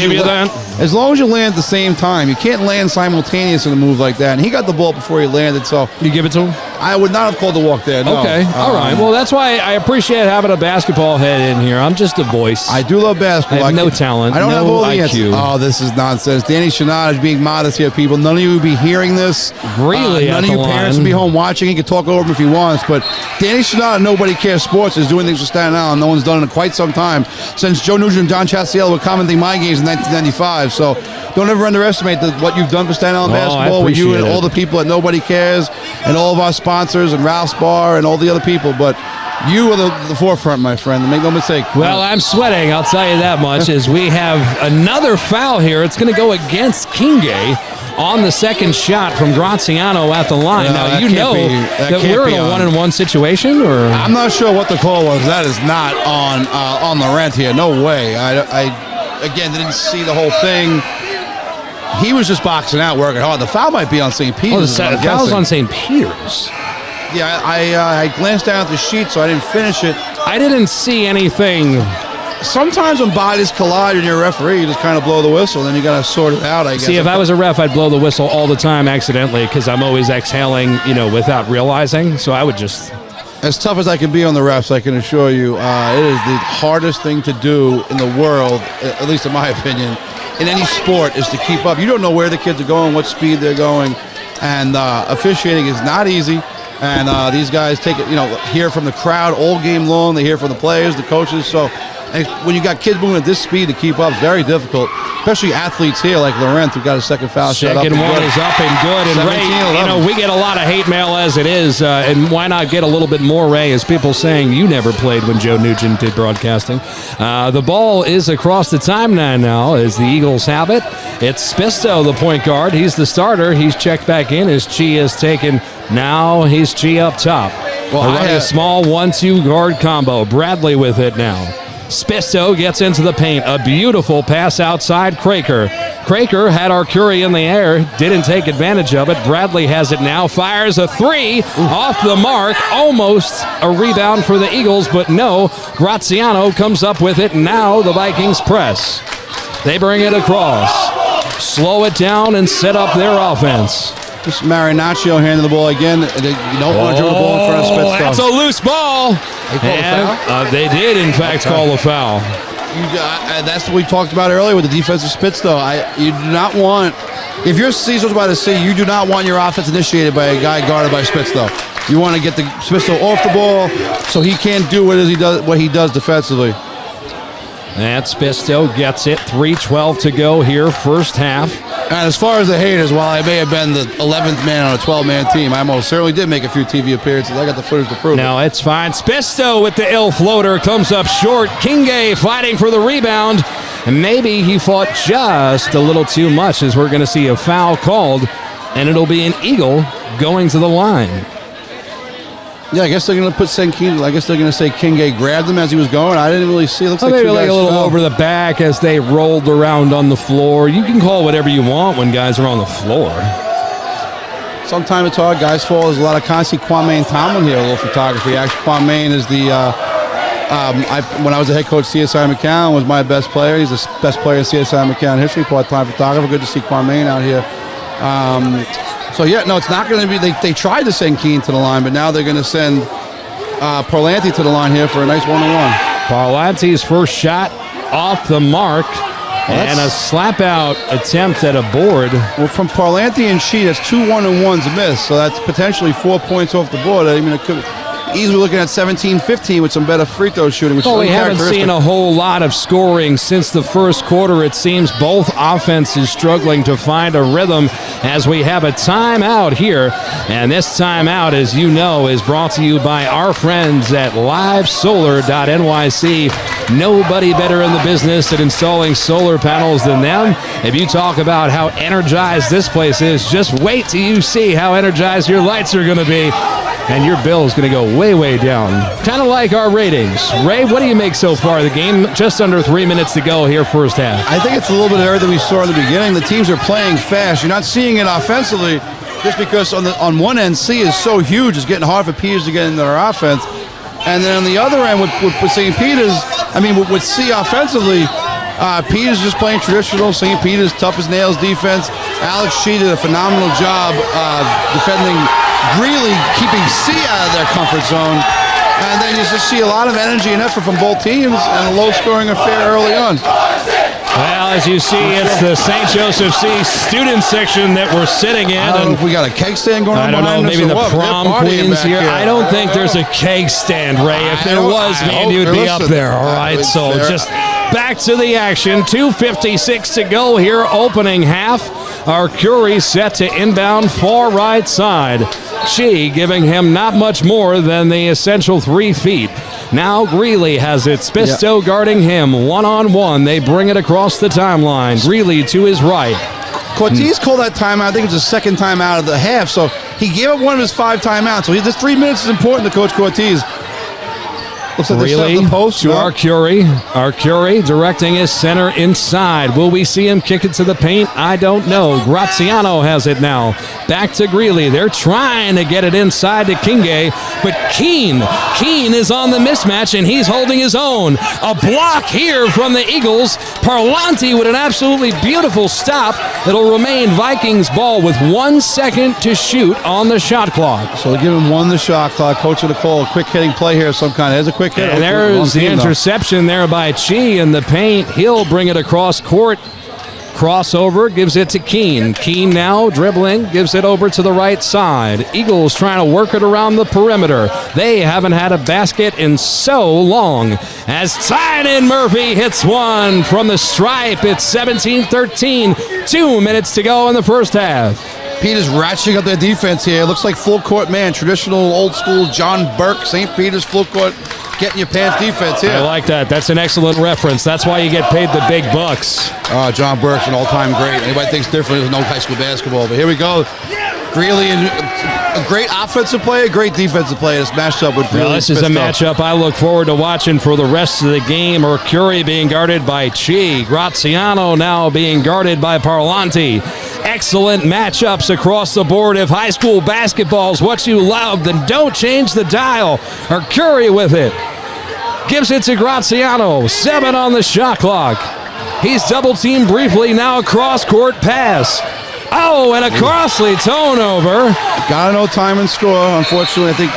as you land at the same time. You can't land simultaneous in a move like that. And he got the ball before he landed, so. You give it to him? I would not have called the walk there, no. Okay, all right. Well, that's why I appreciate having a basketball head in here. I'm just a voice. I do love basketball. I have no talent, I don't have all the IQ. answers. Oh, this is nonsense. Danny Chanod is being modest here, people. None of you will be hearing this. Really, none of you parents will be home watching. He can talk over him if he wants. But Danny Chanod and Nobody Cares Sports is doing things for Staten Island. No one's done it in quite some time. Since Joe Nugent and John Chastiello were commenting my games in 1995. So don't ever underestimate what you've done for Staten Island basketball with you and all the people at Nobody Cares and all of our sponsors and Ralph's Bar and all the other people. But you are the forefront, my friend. Make no mistake. Well, I'm sweating, I'll tell you that much, as we have another foul here. It's going to go against Kingay on the second shot from Graziano at the line. No, now, you know that we're in a one-on-one situation? Or I'm not sure what the call was. That is not on Laurent here. No way. I again, didn't see the whole thing. He was just boxing out, working hard. The foul might be on St. Peter's. Oh, the foul's on St. Peter's. Yeah, I glanced down at the sheet, so I didn't finish it. I didn't see anything. Sometimes when bodies collide and you're a referee, you just kind of blow the whistle, then you got to sort it out, I guess. See, if I was a ref, I'd blow the whistle all the time accidentally because I'm always exhaling, without realizing. So I would just... As tough as I can be on the refs, I can assure you, it is the hardest thing to do in the world, at least in my opinion, in any sport, is to keep up. You don't know where the kids are going, what speed they're going, and officiating is not easy. And these guys take it, hear from the crowd all game long. They hear from the players, the coaches. So when you got kids moving at this speed to keep up, it's very difficult, especially athletes here like Laurent, who got a second foul shot up. Second one is up and good. And Ray, we get a lot of hate mail as it is. And why not get a little bit more, Ray, as people saying you never played when Joe Nugent did broadcasting. The ball is across the timeline now as the Eagles have it. It's Spisto, the point guard. He's the starter. He's checked back in as Chi is taken. Now he's Chi up top. Well, a small 1-2 guard combo. Bradley with it now. Spisto gets into the paint. A beautiful pass outside Craker. Craker had Arcuri in the air. Didn't take advantage of it. Bradley has it now. Fires a three off the mark. Almost a rebound for the Eagles, but no. Graziano comes up with it. Now the Vikings press. They bring it across. Slow it down and set up their offense. Just Marinaccio handing the ball again. You don't want to dribble the ball in front of Spitzko. That's a loose ball. They did, in fact, call a foul. That's what we talked about earlier with the defensive Spitzko. You do not want, if you're Cecil's by the sea, you do not want your offense initiated by a guy guarded by Spitzko. You want to get the Spitzko off the ball so he can't do what he does defensively. And Spisto gets it. 3:12 to go here, first half. And as far as the haters, while I may have been the 11th man on a 12-man team, I most certainly did make a few TV appearances. I got the footage to prove it. No, it's fine. Spisto with the ill floater comes up short. Kingay fighting for the rebound. And maybe he fought just a little too much, as we're going to see a foul called. And it'll be an Eagle going to the line. Yeah, I guess they're going to put Senkine. I guess they're going to say Kingay grabbed him as he was going. I didn't really see. It looks like maybe two guys a little fell over the back as they rolled around on the floor. You can call whatever you want when guys are on the floor. Sometimes it's hard. Guys fall. There's a lot of constant Kwame and Tomlin here, a little photography. Actually, Kwame is the, when I was a head coach, CSI McCown was my best player. He's the best player in CSI McCown history, part-time photographer. Good to see Kwame out here. So, yeah, no, it's not going to be, they tried to send Keene to the line, but now they're going to send Parlanti to the line here for a nice one-on-one. Parlanti's first shot off the mark. And a slap-out attempt at a board. Well, from Parlanti and Shee, that's 2 1-and-1s missed, so that's potentially 4 points off the board. I mean, it could easily looking at 17-15 with some better free throw shooting, which is we haven't seen a whole lot of scoring since the first quarter. It seems both offenses struggling to find a rhythm as we have a timeout here. And this timeout, as you know, is brought to you by our friends at livesolar.nyc. Nobody better in the business at installing solar panels than them. If you talk about how energized this place is, just wait till you see how energized your lights are going to be. and your bill is going to go way, way down. Kind of like our ratings. Ray, what do you make so far of the game? Just under 3 minutes to go here first half. I think it's a little bit of everything we saw in the beginning. The teams are playing fast. You're not seeing it offensively just because on one end, C is so huge, it's getting hard for Peters to get into their offense. And then on the other end, with St. Peter's, with C offensively, Peters just playing traditional St. Peter's tough as nails defense. Alex Shee did a phenomenal job defending, really keeping C out of their comfort zone. And then you just see a lot of energy and effort from both teams and a low-scoring affair early on. Well, as you see, it's the St. Joseph C student section that we're sitting in. I don't know if we got a keg stand going on. I don't know, maybe the prom queens here. I don't think there's a keg stand, Ray. If there was, man, you'd be up there. All right, so just back to the action. 2:56 to go here, opening half. Our Curie set to inbound far right side. She giving him not much more than the essential 3 feet. Now Greeley has it. Spisto guarding him one-on-one. They bring it across the timeline. Greeley to his right. Cortez called that timeout. I think it's the second timeout of the half. So he gave up one of his 5 timeouts. So this 3 minutes is important to Coach Cortez. Looks like Greeley the post to Arcuri. Arcuri directing his center inside. Will we see him kick it to the paint? I don't know. Graziano has it now. Back to Greeley. They're trying to get it inside to Kinge, but Keene is on the mismatch, and he's holding his own. A block here from the Eagles. Parlanti with an absolutely beautiful stop. It'll remain Vikings ball with 1 second to shoot on the shot clock. So they give him 1 the shot clock. Coach with a call. A quick hitting play here of some kind. There's a quick hit. And there's the interception there by Chi in the paint. He'll bring it across court. Crossover, gives it to Keene. Keene now dribbling, gives it over to the right side. Eagles trying to work it around the perimeter. They haven't had a basket in so long. As Tynan Murphy hits one from the stripe, it's 17-13. 2 minutes to go in the first half. Peters ratcheting up their defense here. Looks like full court man, traditional old school John Burke, St. Peter's full court, getting your pants defense here. I like that. That's an excellent reference. That's why you get paid the big bucks. John Burke's an all-time great. Anybody thinks different, there's no high school basketball. But here we go. Greeley, a great offensive player, great defensive player. This matchup with Greeley. Well, this is a matchup I look forward to watching for the rest of the game. Mercuri being guarded by Chi. Graziano now being guarded by Parlanti. Excellent matchups across the board. If high school basketball's what you love, then don't change the dial. Mercuri with it. Gives it to Graziano. 7 on the shot clock. He's double-teamed briefly. Now a cross-court pass. Oh, and a costly turnover. Got no time and score. Unfortunately, I think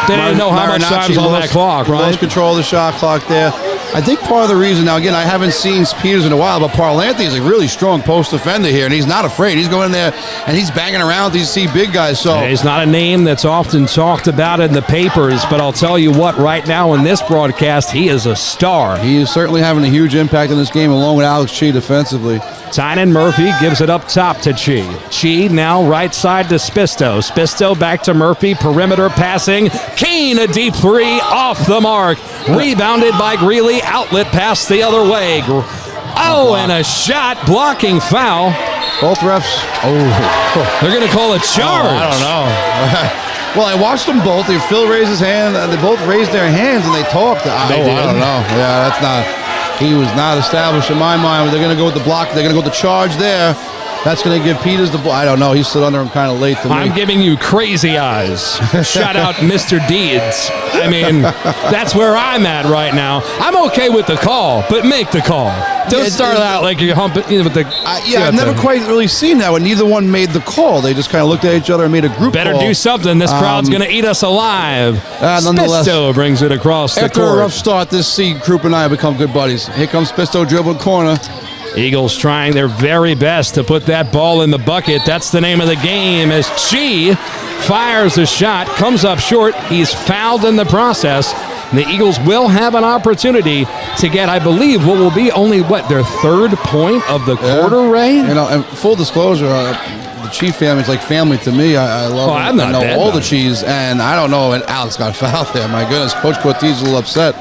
they didn't know how much time was on that clock, right? Lost control of the shot clock there. I think part of the reason, now again, I haven't seen Peters in a while, but Parlanti is a really strong post defender here, and he's not afraid. He's going in there, and he's banging around these big guys. So he's not a name that's often talked about in the papers, but I'll tell you what, right now in this broadcast, he is a star. He is certainly having a huge impact in this game, along with Alex Chi defensively. Tynan Murphy gives it up top to Chi. Chi now right side to Spisto. Spisto back to Murphy, perimeter passing. Keene, a deep 3 off the mark. Rebounded by Greeley, outlet pass the other way. Oh, and a shot, blocking foul. Both refs. Oh, they're going to call a charge. I don't know. Well, I watched them both. Phil raised his hand. They both raised their hands and they talked. I don't know. Yeah, that's not. He was not established in my mind. They're going to go with the block. They're going to go with the charge there. That's going to give Peters the ball. I don't know. He stood under him kind of late to me. I'm giving you crazy eyes. Shout out Mr. Deeds. I mean, that's where I'm at right now. I'm okay with the call, but make the call. Don't start out like you're humping with the... I've never quite really seen that when neither one made the call. They just kind of looked at each other and made a group Better call. do something. This crowd's going to eat us alive. Spisto brings it across the court. After a rough start, this seed group and I have become good buddies. Here comes Spisto dribbling corner. Eagles trying their very best to put that ball in the bucket. That's the name of the game as Chi fires a shot, comes up short. He's fouled in the process. And the Eagles will have an opportunity to get, I believe, what will be only, their 3rd point of the quarter, Ray? You know, and full disclosure, the Chi family is like family to me. I love them. I know all the Chis, and I don't know, and Alex got fouled there. My goodness, Coach Cortez is a little upset.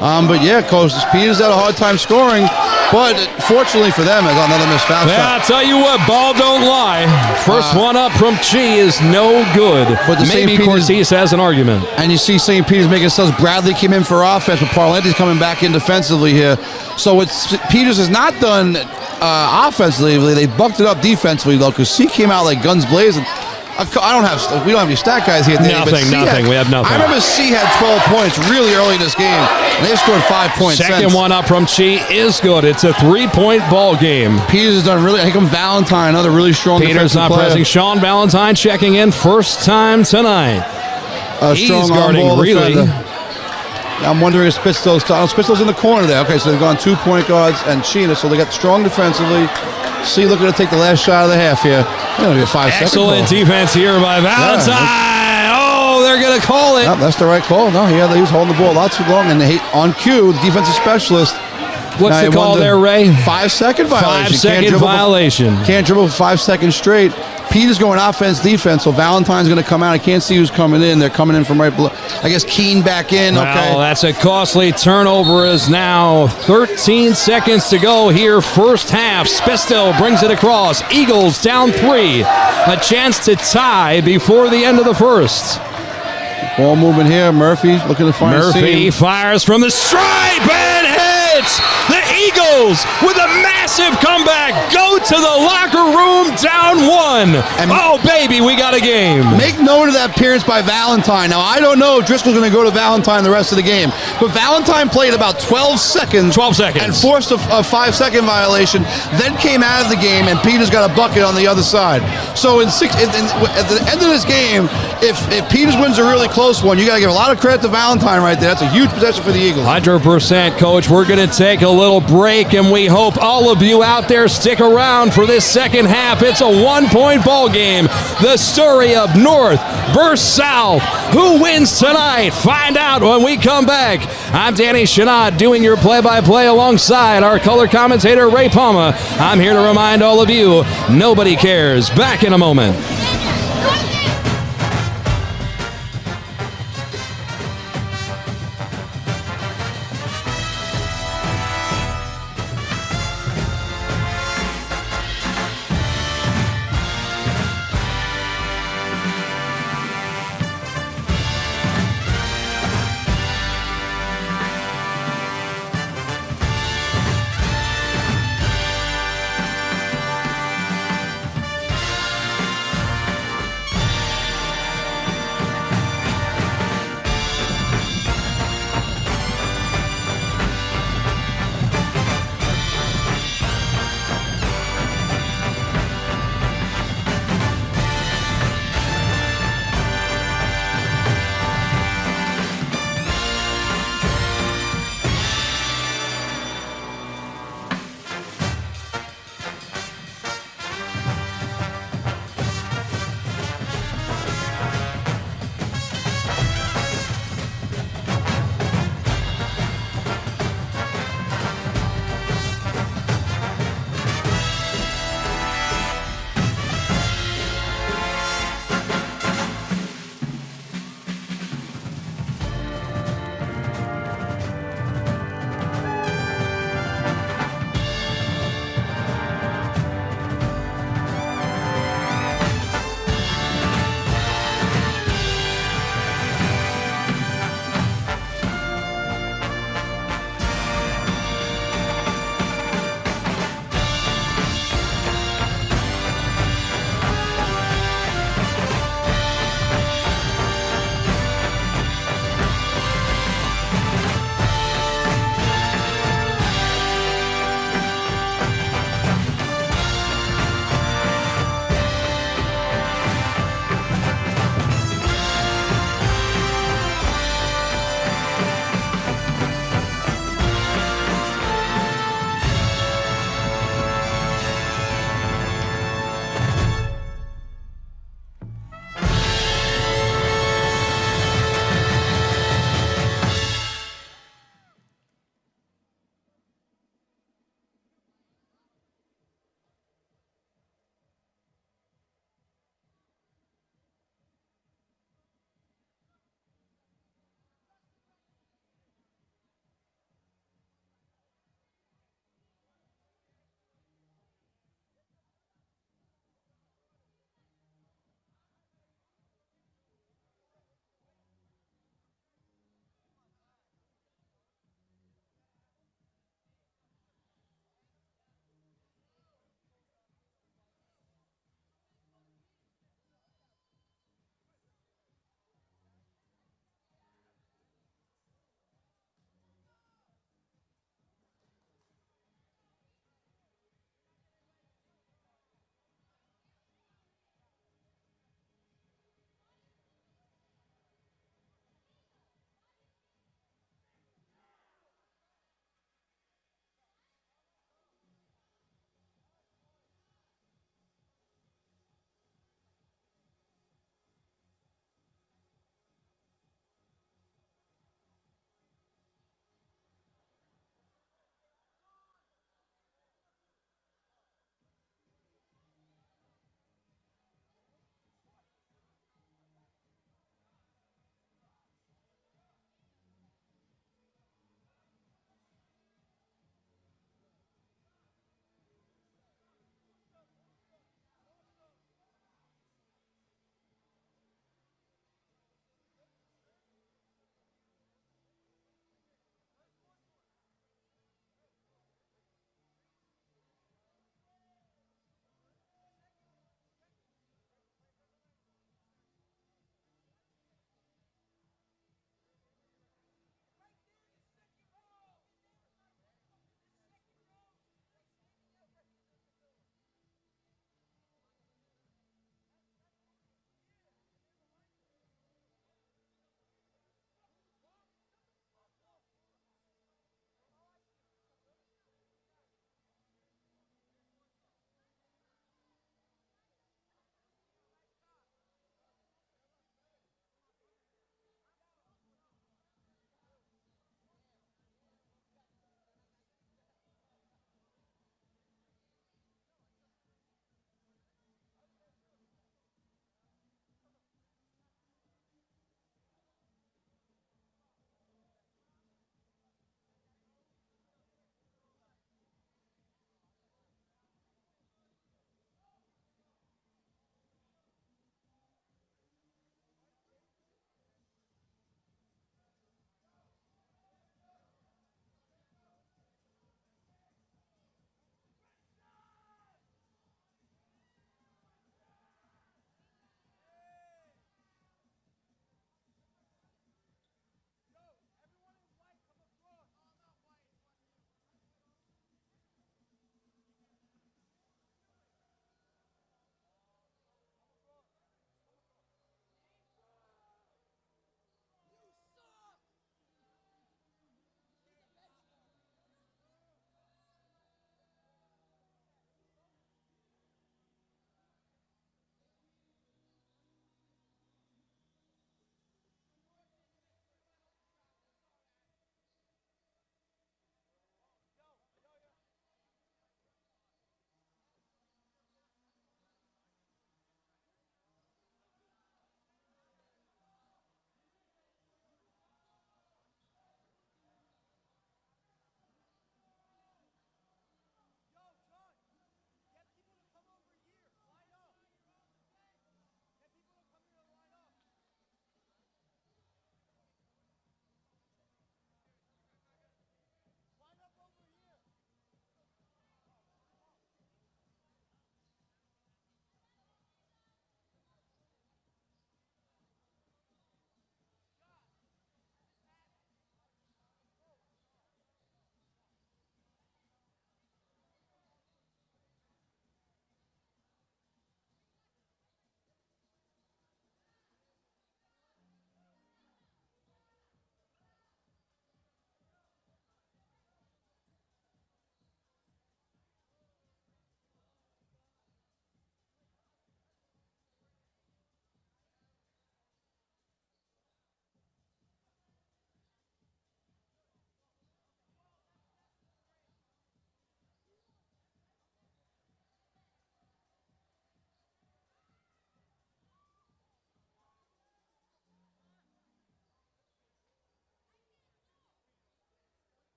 But yeah, Coach Peters had a hard time scoring. But fortunately for them, it's another missed foul Yeah, shot. I'll tell you what, ball don't lie. First one up from Chi is no good. But the Maybe St. Peter's- Cortez has an argument. And you see St. Peter's making themselves. Bradley came in for offense, but Parlante's coming back in defensively here. So what Peters has not done offensively, they bucked it up defensively, though, because C came out like guns blazing. We don't have any stat guys here. Today, Nothing. We have nothing. I remember C had 12 points really early in this game, and they've scored 5 points Second since. one up from Chi is good. It's a 3-point ball game. Peters has done really. Here comes Valentine, another really strong Peters defensive not player. pressing. Sean Valentine checking in first time tonight. He's Strong guarding on-ball Greeley. defender. I'm wondering if Spitzel's in the corner there. Okay, so they've gone 2-point guards and Sheena, so they got strong defensively. See, looking to take the last shot of the half here. It'll be a 5-second Excellent ball. defense here by Valentine. Oh, they're going to call it. No, that's the right call. No, he was holding the ball a lot too long, and on cue, the defensive specialist. What's the call there, Ray? 5-second violation. 5-second violation. Can't dribble for 5 seconds straight. Peters going offense, defense, so Valentine's going to come out. I can't see who's coming in. They're coming in from right below. I guess Keene back in. Okay. Well, that's a costly turnover as now 13 seconds to go here, first half. Spisto brings it across. Eagles down 3. A chance to tie before the end of the first. Ball movement here. Murphy looking to find Murphy seam. fires from the stripe and hits. The Eagles with a massive comeback go to the locker room down 1. And oh, baby, we got a game. Make note of that appearance by Valentine. Now, I don't know if Driscoll's going to go to Valentine the rest of the game, but Valentine played about 12 seconds. 12 seconds. And forced a 5-second violation, then came out of the game, and Peters got a bucket on the other side. So at the end of this game, if Peters wins a really close one, you got to give a lot of credit to Valentine right there. That's a huge possession for the Eagles. 100%, Coach. We're going to take a little break, and we hope all of you out there stick around for this second half. It's a 1-point ball game. The story of North versus South. Who wins tonight? Find out when we come back. I'm Danny Chanod doing your play-by-play alongside our color commentator, Ray Palma. I'm here to remind all of you, nobody cares. Back in a moment.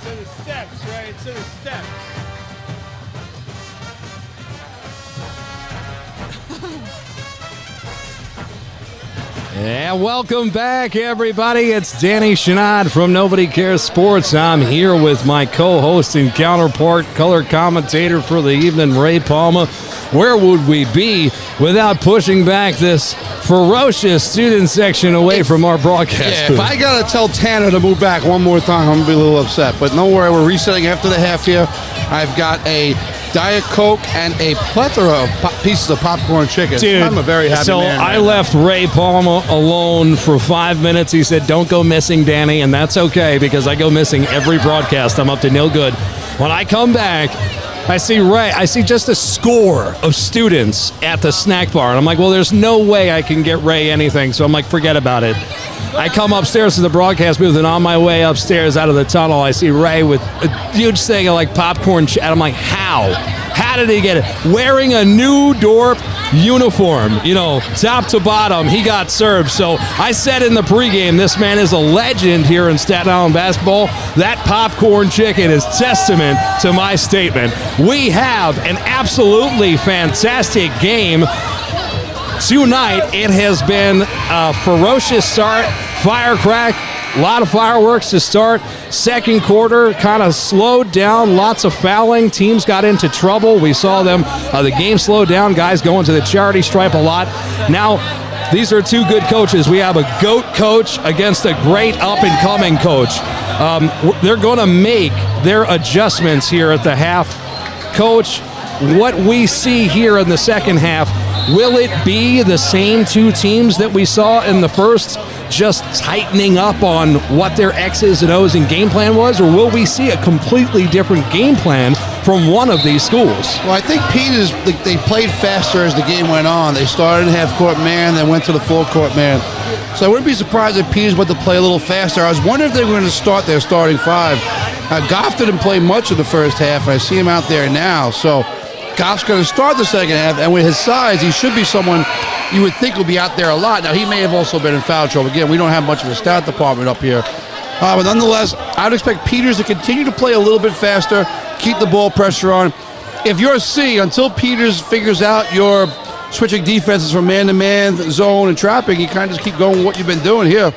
to the steps, right? To the steps. And welcome back, everybody. It's Danny Chanod from Nobody Cares Sports. I'm here with my co-host and counterpart, color commentator for the evening, Ray Palma. Where would we be without pushing back this ferocious student section away from our broadcast booth? If I got to tell Tanner to move back one more time, I'm going to be a little upset. But don't worry, we're resetting after the half here. I've got a Diet Coke and a plethora of pieces of popcorn chicken. Dude, I'm a very happy man. So I left Ray Palma alone for 5 minutes. He said, don't go missing, Danny, and that's okay because I go missing every broadcast. I'm up to no good. When I come back, I see Ray. I see just a score of students at the snack bar, and I'm like, well, there's no way I can get Ray anything, so I'm like, forget about it. I come upstairs to the broadcast booth, and on my way upstairs out of the tunnel, I see Ray with a huge thing of like popcorn. And I'm like, how? How did he get it? Wearing a new Dorp uniform, top to bottom, he got served. So I said in the pregame, this man is a legend here in Staten Island basketball. That popcorn chicken is testament to my statement. We have an absolutely fantastic game tonight. It has been a ferocious start, firecrack, a lot of fireworks to start. Second quarter kind of slowed down, lots of fouling. Teams got into trouble. We saw them, the game slowed down, guys going to the charity stripe a lot. Now, these are two good coaches. We have a GOAT coach against a great up-and-coming coach. They're going to make their adjustments here at the half. Coach, what we see here in the second half, will it be the same two teams that we saw in the first, just tightening up on what their X's and O's and game plan was, or will we see a completely different game plan from one of these schools? Well, I think Peters, they played faster as the game went on. They started in half-court man, then went to the full-court man. So I wouldn't be surprised if Peters went to play a little faster. I was wondering if they were going to start their starting five. Goff didn't play much of the first half, and I see him out there now. So Goff's going to start the second half, and with his size, he should be someone you would think will be out there a lot. Now, he may have also been in foul trouble. Again, we don't have much of a stat department up here. But nonetheless, I would expect Peters to continue to play a little bit faster, keep the ball pressure on. If you're C, until Peters figures out your switching defenses from man-to-man, zone, and trapping, you kind of just keep going with what you've been doing here.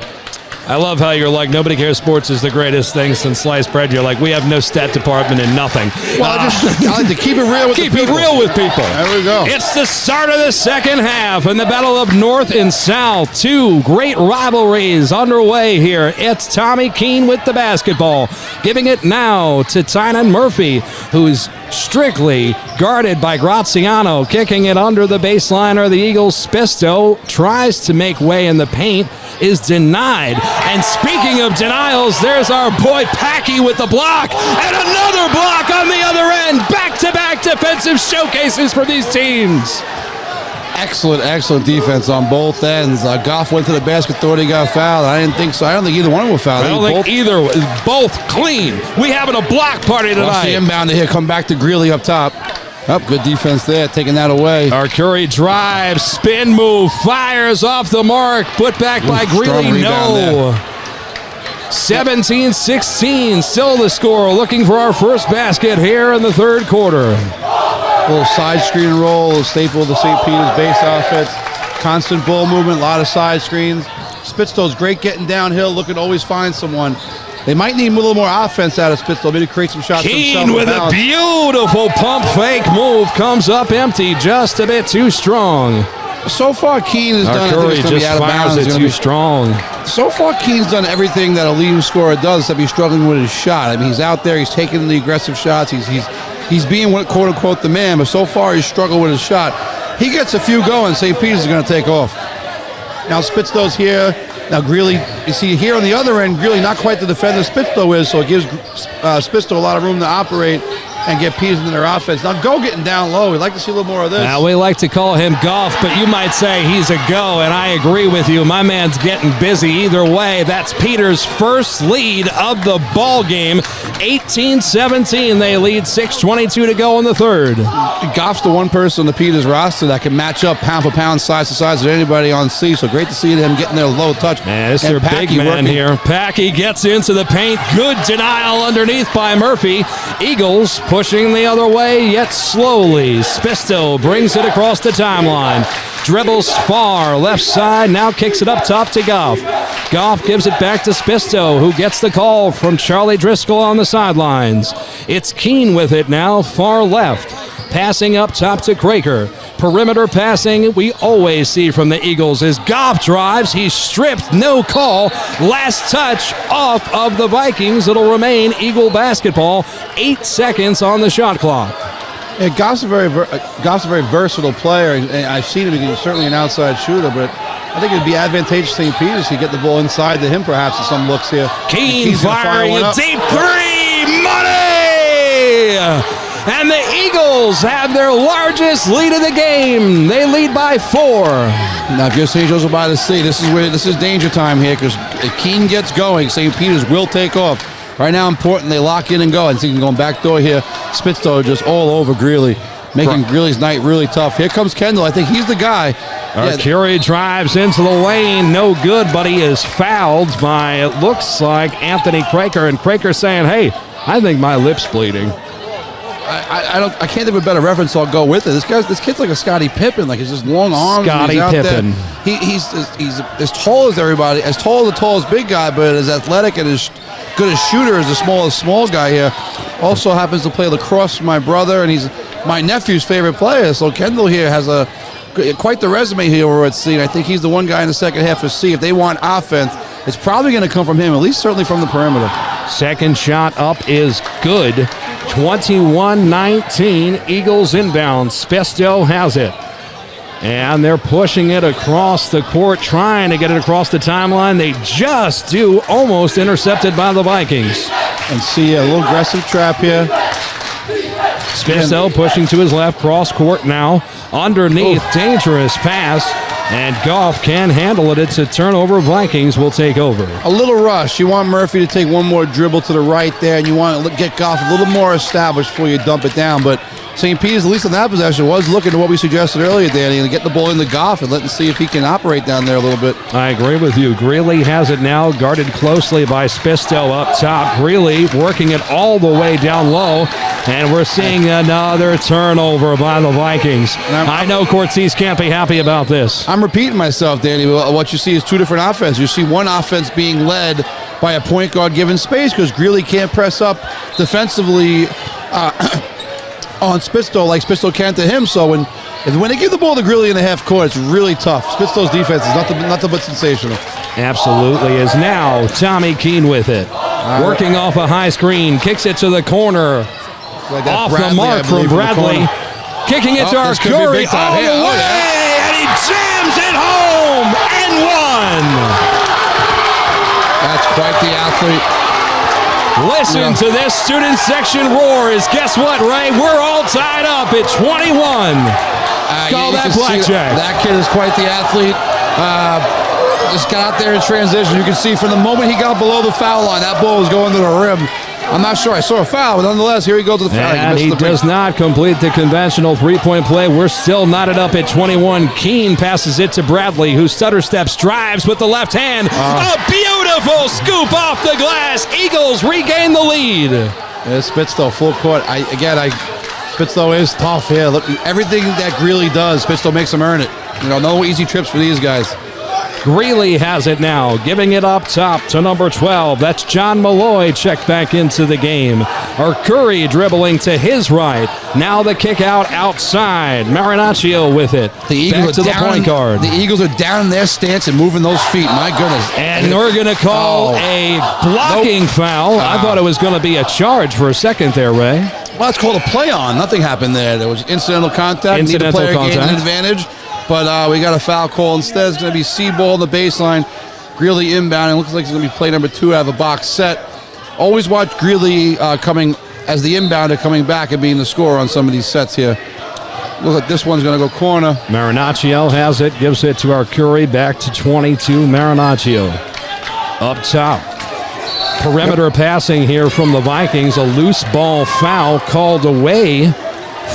I love how you're like, Nobody Cares Sports is the greatest thing since sliced bread. You're like, we have no stat department and nothing. Well, I like to keep it real with keep it real with people. There we go. It's the start of the second half in the battle of North and South. Two great rivalries underway here. It's Tommy Keene with the basketball, giving it now to Tynan Murphy, who's strictly guarded by Graziano, kicking it under the baseliner. The Eagles' Spisto tries to make way in the paint, is denied. And speaking of denials, there's our boy Packy with the block, and another block on the other end. Back-to-back defensive showcases for these teams. Excellent defense on both ends. Goff went to the basket, thought he got fouled. I didn't think so. I don't think either one of them were fouled. I don't think either. Both clean. We having a block party tonight. Watch the inbound here. Come back to Greeley up top. Good defense there, taking that away. Curry drives, spin move, fires off the mark, put back by Greeley. No. 17-16, still the score. Looking for our first basket here in the third quarter. A little side screen roll, a staple of the St. Peter's base offense. Constant ball movement, a lot of side screens. Spitzto's great getting downhill, looking to always find someone. They might need a little more offense out of Spitzto, maybe create some shots. Keene with a beautiful pump fake move, comes up empty, just a bit too strong. So far, Keene has done. Curry just fires it too strong. So far, Keene's done everything that a leading scorer does, except he's struggling with his shot. I mean, he's out there, he's taking the aggressive shots, he's being quote unquote the man, but so far he's struggled with his shot. He gets a few going, St. Peter's is going to take off. Now Spitzto's here. Now Greeley, you see here on the other end, Greeley not quite the defender Spitzto is, so it gives Spitzto a lot of room to operate. and get Peters into their offense. Now, Go getting down low. We'd like to see a little more of this. Now, we like to call him Goff, but you might say he's a go, and I agree with you. My man's getting busy either way. That's Peters' first lead of the ball game. 18-17, they lead. 6:22 to go in the third. Goff's the one person on the Peters roster that can match up pound for pound, size to size with anybody on C. So great to see him getting their low touch. And it's their big man here. Packy gets into the paint. Good denial underneath by Murphy. Eagles pushing the other way, yet slowly. Spisto brings it across the timeline. Dribbles far left side, now kicks it up top to Goff. Goff gives it back to Spisto, who gets the call from Charlie Driscoll on the sidelines. It's Keene with it now, far left. Passing up top to Craker. Perimeter passing we always see from the Eagles as Goff drives. He's stripped, no call. Last touch off of the Vikings. It'll remain Eagle basketball. 8 seconds on the shot clock. Yeah, Goff's a very versatile player, and I've seen him. He's certainly an outside shooter, but I think it'd be advantageous to St. Peter's to get the ball inside to him, perhaps, in some looks here. Keene firing a deep three. Money! And the Eagles have their largest lead of the game. They lead by 4. Now, if you're St. Joseph by the Sea, this is danger time here, because if Keene gets going, St. Peter's will take off. Right now, important, they lock in and go. And see, going back door here, Spitzto just all over Greeley, making Greeley's night really tough. Here comes Kendall. I think he's the guy. Arcuri drives into the lane. No good, but he is fouled by, it looks like, Anthony Craker. And Craker saying, hey, I think my lip's bleeding. I can't think of a better reference, so I'll go with it. This kid's like a Scottie Pippen, like he's just long arms. Scottie Pippen. He's as tall as everybody, as tall as the tallest big guy, but as athletic and as good a shooter as the smallest small guy here. Also happens to play lacrosse with my brother, and he's my nephew's favorite player. So Kendall here has quite the resume here over at C, and I think he's the one guy in the second half for C. If they want offense, it's probably going to come from him, at least certainly from the perimeter. Second shot up is good. 21-19, Eagles inbound. Spisto has it. And they're pushing it across the court, trying to get it across the timeline. They just do, almost intercepted by the Vikings. And see a little aggressive trap here. Spisto pushing to his left, cross court now. Underneath, dangerous pass. And Goff can handle it. It's a turnover. Vikings will take over. A little rush. You want Murphy to take one more dribble to the right there, and you want to get Goff a little more established before you dump it down. But St. Peter's, at least in that possession, was looking to what we suggested earlier, Danny, and get the ball into Goff and let him see if he can operate down there a little bit. I agree with you. Greeley has it now, guarded closely by Spisto up top. Greeley working it all the way down low, and we're seeing another turnover by the Vikings. I know Cortese can't be happy about this. I'm repeating myself, Danny. What you see is two different offenses. You see one offense being led by a point guard given space because Greeley can't press up defensively on Spisto like Spisto can to him. So when they give the ball to Greeley in the half court, it's really tough. Spisto's defense is nothing but sensational. Absolutely is now Tommy Keene with it. Working off a high screen, kicks it to the corner. Off the mark from Bradley. Kicking it to Arcuri all the way, and he jams it home and one. That's quite the athlete. Listen to this student section roar. Is guess what, Ray? We're all tied up at 21. Call that blackjack. That kid is quite the athlete. Just got out there in transition. You can see from the moment he got below the foul line, that ball was going to the rim. I'm not sure I saw a foul, but nonetheless, here he goes to the foul. And he does not complete the conventional three-point play. We're still knotted up at 21. Keene passes it to Bradley, who stutter steps, drives with the left hand. A beautiful scoop off the glass. Eagles regain the lead. Spisto, full court. Spisto is tough here. Look, everything that Greeley does, Spisto makes him earn it. No easy trips for these guys. Greeley has it now, giving it up top to number 12. That's John Malloy checked back into the game. Arcuri dribbling to his right. Now the kick out outside. Marinaccio with it. The Eagles back to the point guard. The Eagles are down in their stance and moving those feet. My goodness. And we're going to call a blocking foul. I thought it was going to be a charge for a second there, Ray. Well, it's called a play on. Nothing happened there. There was incidental contact. Incidental player contact. gained an advantage. But we got a foul call instead. It's going to be C-ball on the baseline. Greeley inbound. It looks like it's going to be play number 2 out of a box set. Always watch Greeley coming as the inbounder coming back and being the scorer on some of these sets here. Look like this one's going to go corner. Marinaccio has it, gives it to Arcuri, back to 22. Marinaccio up top. Perimeter passing here from the Vikings. A loose ball foul called away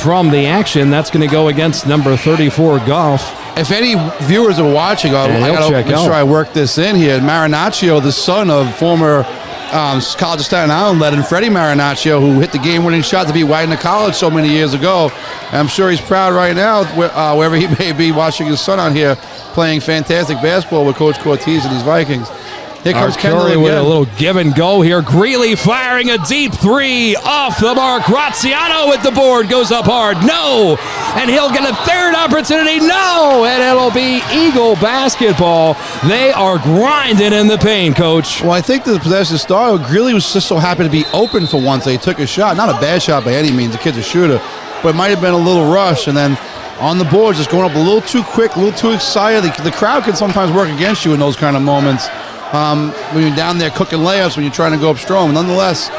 from the action. That's going to go against number 34, Goff. If any viewers are watching, I got to make sure I work this in here. Marinaccio, the son of former College of Staten Island legend Freddie Marinaccio, who hit the game-winning shot to beat Wagner College so many years ago. And I'm sure he's proud right now, wherever he may be, watching his son out here playing fantastic basketball with Coach Cortez and these Vikings. Here comes Kendall with a little give and go here. Greeley firing a deep three off the mark. Graziano with the board, goes up hard. No! And he'll get a third opportunity. No! And it'll be Eagle basketball. They are grinding in the paint, Coach. Well, I think the possession started. Greeley was just so happy to be open for once. He took a shot. Not a bad shot by any means. The kid's a shooter. But it might have been a little rush. And then on the board, just going up a little too quick, a little too excited. The crowd can sometimes work against you in those kind of moments. When you're down there cooking layups, when you're trying to go up strong. Nonetheless.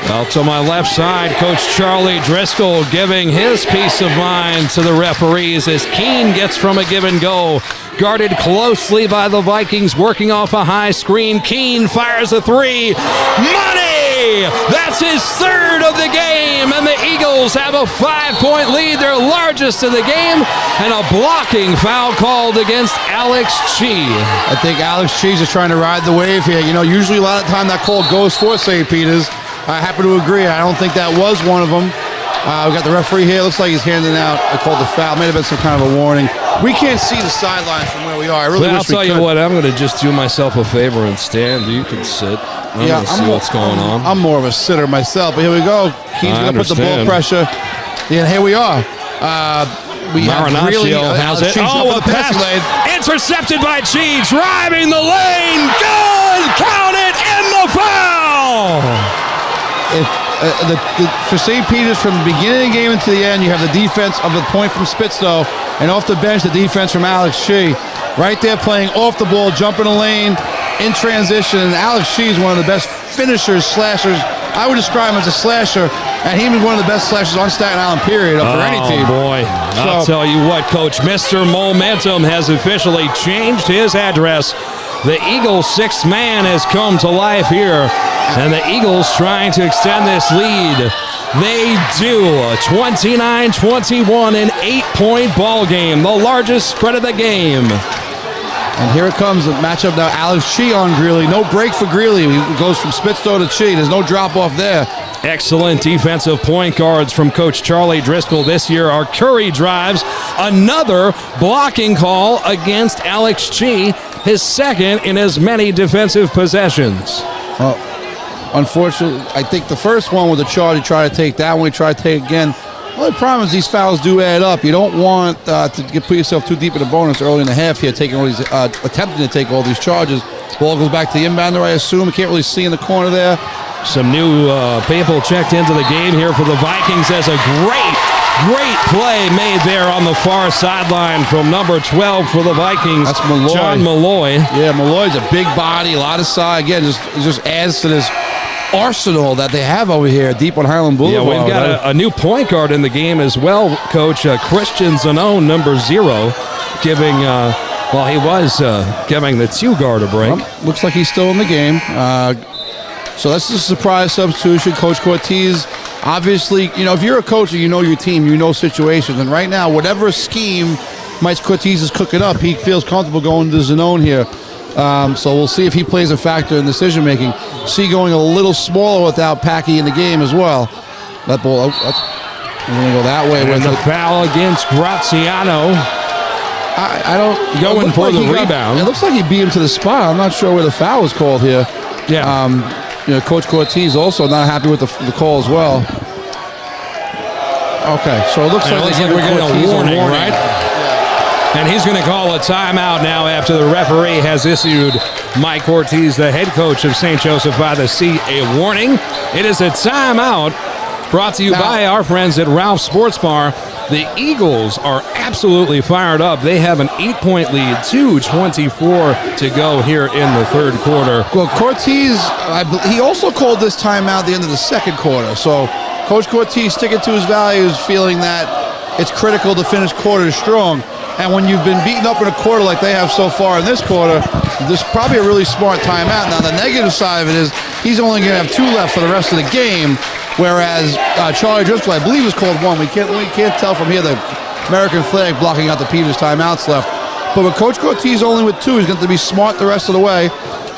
Well, to my left side, Coach Charlie Driscoll giving his peace of mind to the referees as Keene gets from a give and go. Guarded closely by the Vikings, working off a high screen. Keene fires a three. Money! That's his third of the game, and the Eagles have a 5-point lead, their largest of the game, and a blocking foul called against Alex Chi. I think Alex Chi is trying to ride the wave here. You know, usually a lot of time that call goes for St. Peter's. I happen to agree. I don't think that was one of them. We got the referee here. Looks like he's handing out. I called the foul. May have been some kind of a warning. We can't see the sidelines from where we are. I really wish we could. I'll tell you what. I'm going to just do myself a favor and stand. You can sit. I'm going to see what's going on. I'm more of a sitter myself. But here we go. Keene's going to put the ball pressure. Yeah, here we are. We Marinaccio has it. Oh, a pass intercepted by Chi. Driving the lane. Good. Count it in the foul. For St. Peter's, from the beginning of the game into the end, you have the defense of the point from Spitzno, and off the bench, the defense from Alex Chi. Right there playing off the ball, jumping the lane, in transition, and Alex Chi is one of the best finishers, slashers. I would describe him as a slasher, and he was one of the best slashers on Staten Island, period, for any team. Oh, boy. I'll tell you what, Coach, Mr. Momentum has officially changed his address. The Eagles' sixth man has come to life here, and the Eagles trying to extend this lead. They do. 29-21, an 8-point ball game, the largest spread of the game. And here it comes, the matchup now. Alex Chi on Greeley. No break for Greeley. He goes from Spitzno to Chi. There's no drop off there. Excellent defensive point guards from Coach Charlie Driscoll this year. Arcuri drives. Another blocking call against Alex Chi, his second in as many defensive possessions. Unfortunately, I think the first one was a charge. He tried to take that one. He tried to take again. The only problem is these fouls do add up. You don't want to put yourself too deep in the bonus early in the half here, taking all these, attempting to take all these charges. Ball goes back to the inbounder, I assume. You can't really see in the corner there. Some new people checked into the game here for the Vikings as a great play made there on the far sideline from number 12 for the Vikings. That's Malloy. John Malloy. Yeah, Malloy's a big body, a lot of size. Again, it just adds to this arsenal that they have over here deep on Highland Boulevard. Yeah, we've got a new point guard in the game as well, Coach. Christian Zanone, number 0, giving, he was giving the 2 guard a break. Well, looks like he's still in the game. So that's just a surprise substitution. Coach Cortez, obviously, if you're a coach and you know your team, you know situations. And right now, whatever scheme Mike Cortez is cooking up, he feels comfortable going to Zanone here. So we'll see if he plays a factor in decision-making. See going a little smaller without Packy in the game as well. That ball, we're going to go that way. And the foul against Graziano. I don't... Going for the rebound. It looks like he beat him to the spot. I'm not sure where the foul was called here. Yeah. Coach Cortez also not happy with the call as well. Okay, so it looks like we're getting a warning, right? Yeah. And he's going to call a timeout now after the referee has issued Mike Cortez, the head coach of St. Joseph by the Sea, a warning. It is a timeout brought to you by our friends at Ralph's Sports Bar. The Eagles are absolutely fired up. They have an 8-point lead, 2:24 to go here in the third quarter. Well, Cortez, he also called this timeout at the end of the second quarter. So Coach Cortez sticking to his values, feeling that it's critical to finish quarters strong. And when you've been beaten up in a quarter like they have so far in this quarter, there's probably a really smart timeout. Now, the negative side of it is he's only going to have 2 left for the rest of the game, whereas Charlie Driscoll, I believe, was called 1. We can't tell from here the American flag blocking out the Peters timeouts left. But with Coach Cortez only with 2, he's going to be smart the rest of the way.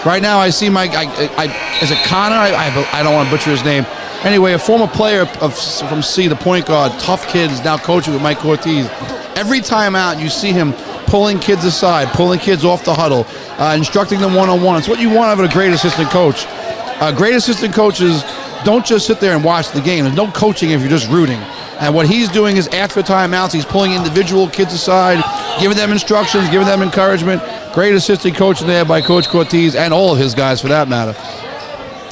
Right now, I see is it Connor? I don't want to butcher his name. Anyway, a former player from C, the point guard, tough kid, is now coaching with Mike Cortez. Every time out, you see him pulling kids aside, pulling kids off the huddle, instructing them one-on-one. It's what you want out of a great assistant coach. Great assistant coaches don't just sit there and watch the game. There's no coaching if you're just rooting. And what he's doing is after timeouts, he's pulling individual kids aside, giving them instructions, giving them encouragement. Great assistant coaching there by Coach Cortez and all of his guys for that matter.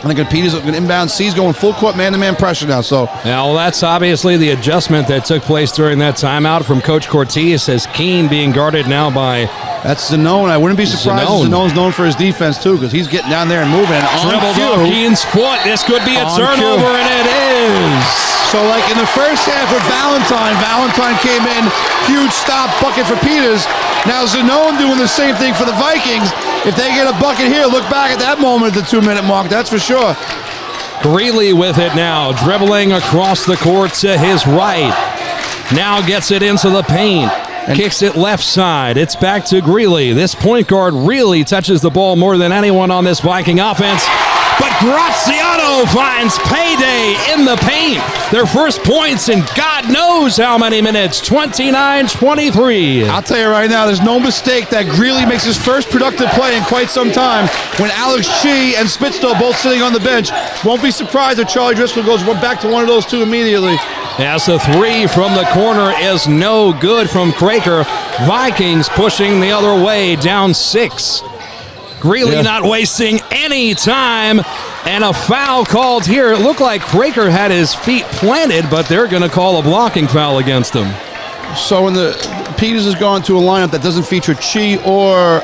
I think Peters going to inbound. C's going full court man-to-man pressure now. So now that's obviously the adjustment that took place during that timeout from Coach Cortez, as Keene being guarded now by... That's Zanone. I wouldn't be surprised if Zanone's known for his defense, too, because he's getting down there and moving. And dribbled off Keene's foot. This could be a turnover, and it is. So, like in the first half with Valentine came in, huge stop, bucket for Peters. Now Zanone doing the same thing for the Vikings. If they get a bucket here, look back at that moment at the 2-minute mark, that's for sure. Greeley with it now, dribbling across the court to his right. Now gets it into the paint. Kicks it left side. It's back to Greeley. This point guard really touches the ball more than anyone on this Viking offense. But Graziano finds payday in the paint. Their first points in God knows how many minutes. 29-23. I'll tell you right now, there's no mistake that Greeley makes his first productive play in quite some time when Alex Shee and Spitzel both sitting on the bench. Won't be surprised if Charlie Driscoll goes back to one of those 2 immediately. As the 3 from the corner is no good from Craker. Vikings pushing the other way, down 6. Greeley not wasting any time, and a foul called here. It looked like Craker had his feet planted, but they're going to call a blocking foul against him. So when Peters has gone to a lineup that doesn't feature Chi or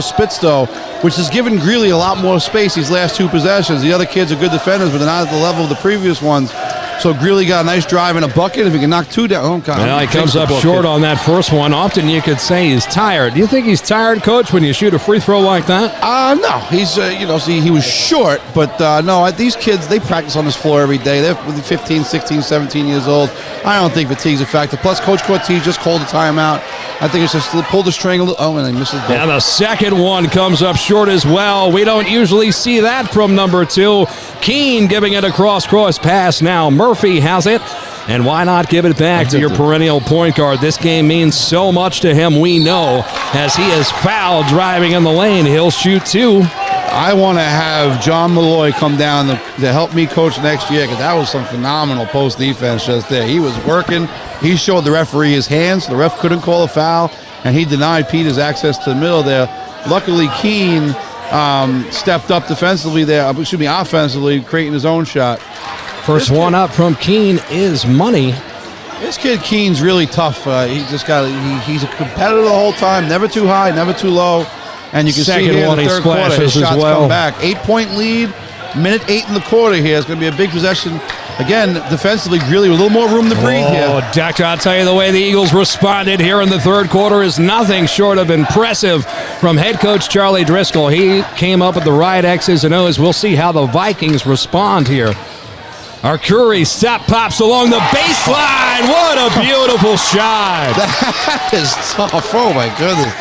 Spitzel, which has given Greeley a lot more space these last 2 possessions. The other kids are good defenders, but they're not at the level of the previous ones. So Greeley got a nice drive and a bucket. If he can knock 2 down, oh God! Well, he comes up short on that first one. Often you could say he's tired. Do you think he's tired, Coach, when you shoot a free throw like that? No. He's he was short, but no. These kids, they practice on this floor every day. They're 15, 16, 17 years old. I don't think fatigue's a factor. Plus, Coach Cortez just called a timeout. I think it's just pull the string a little. Oh, and he misses. And the second one comes up short as well. We don't usually see that from number 2. Keene giving it a cross pass now. Murphy has it. And why not give it back to your perennial point guard? This game means so much to him, we know. As he is fouled driving in the lane, he'll shoot 2. I want to have John Malloy come down to help me coach next year, because that was some phenomenal post defense just there. He was working. He showed the referee his hands. The ref couldn't call a foul, and he denied Peters access to the middle there. Luckily, Keene stepped up defensively there, offensively, creating his own shot. First one up from Keene is money. This kid Keene's really tough. He's a competitor the whole time, never too high, never too low. And you can see here in the third quarter, his shots come back. 8-point lead, minute 8 in the quarter here. It's going to be a big possession. Again, defensively, really a little more room to breathe here. Oh, Deck, I'll tell you, the way the Eagles responded here in the third quarter is nothing short of impressive from head coach Charlie Driscoll. He came up with the right X's and O's. We'll see how the Vikings respond here. Arcuri step pops along the baseline. What a beautiful shot. That is tough. Oh, my goodness.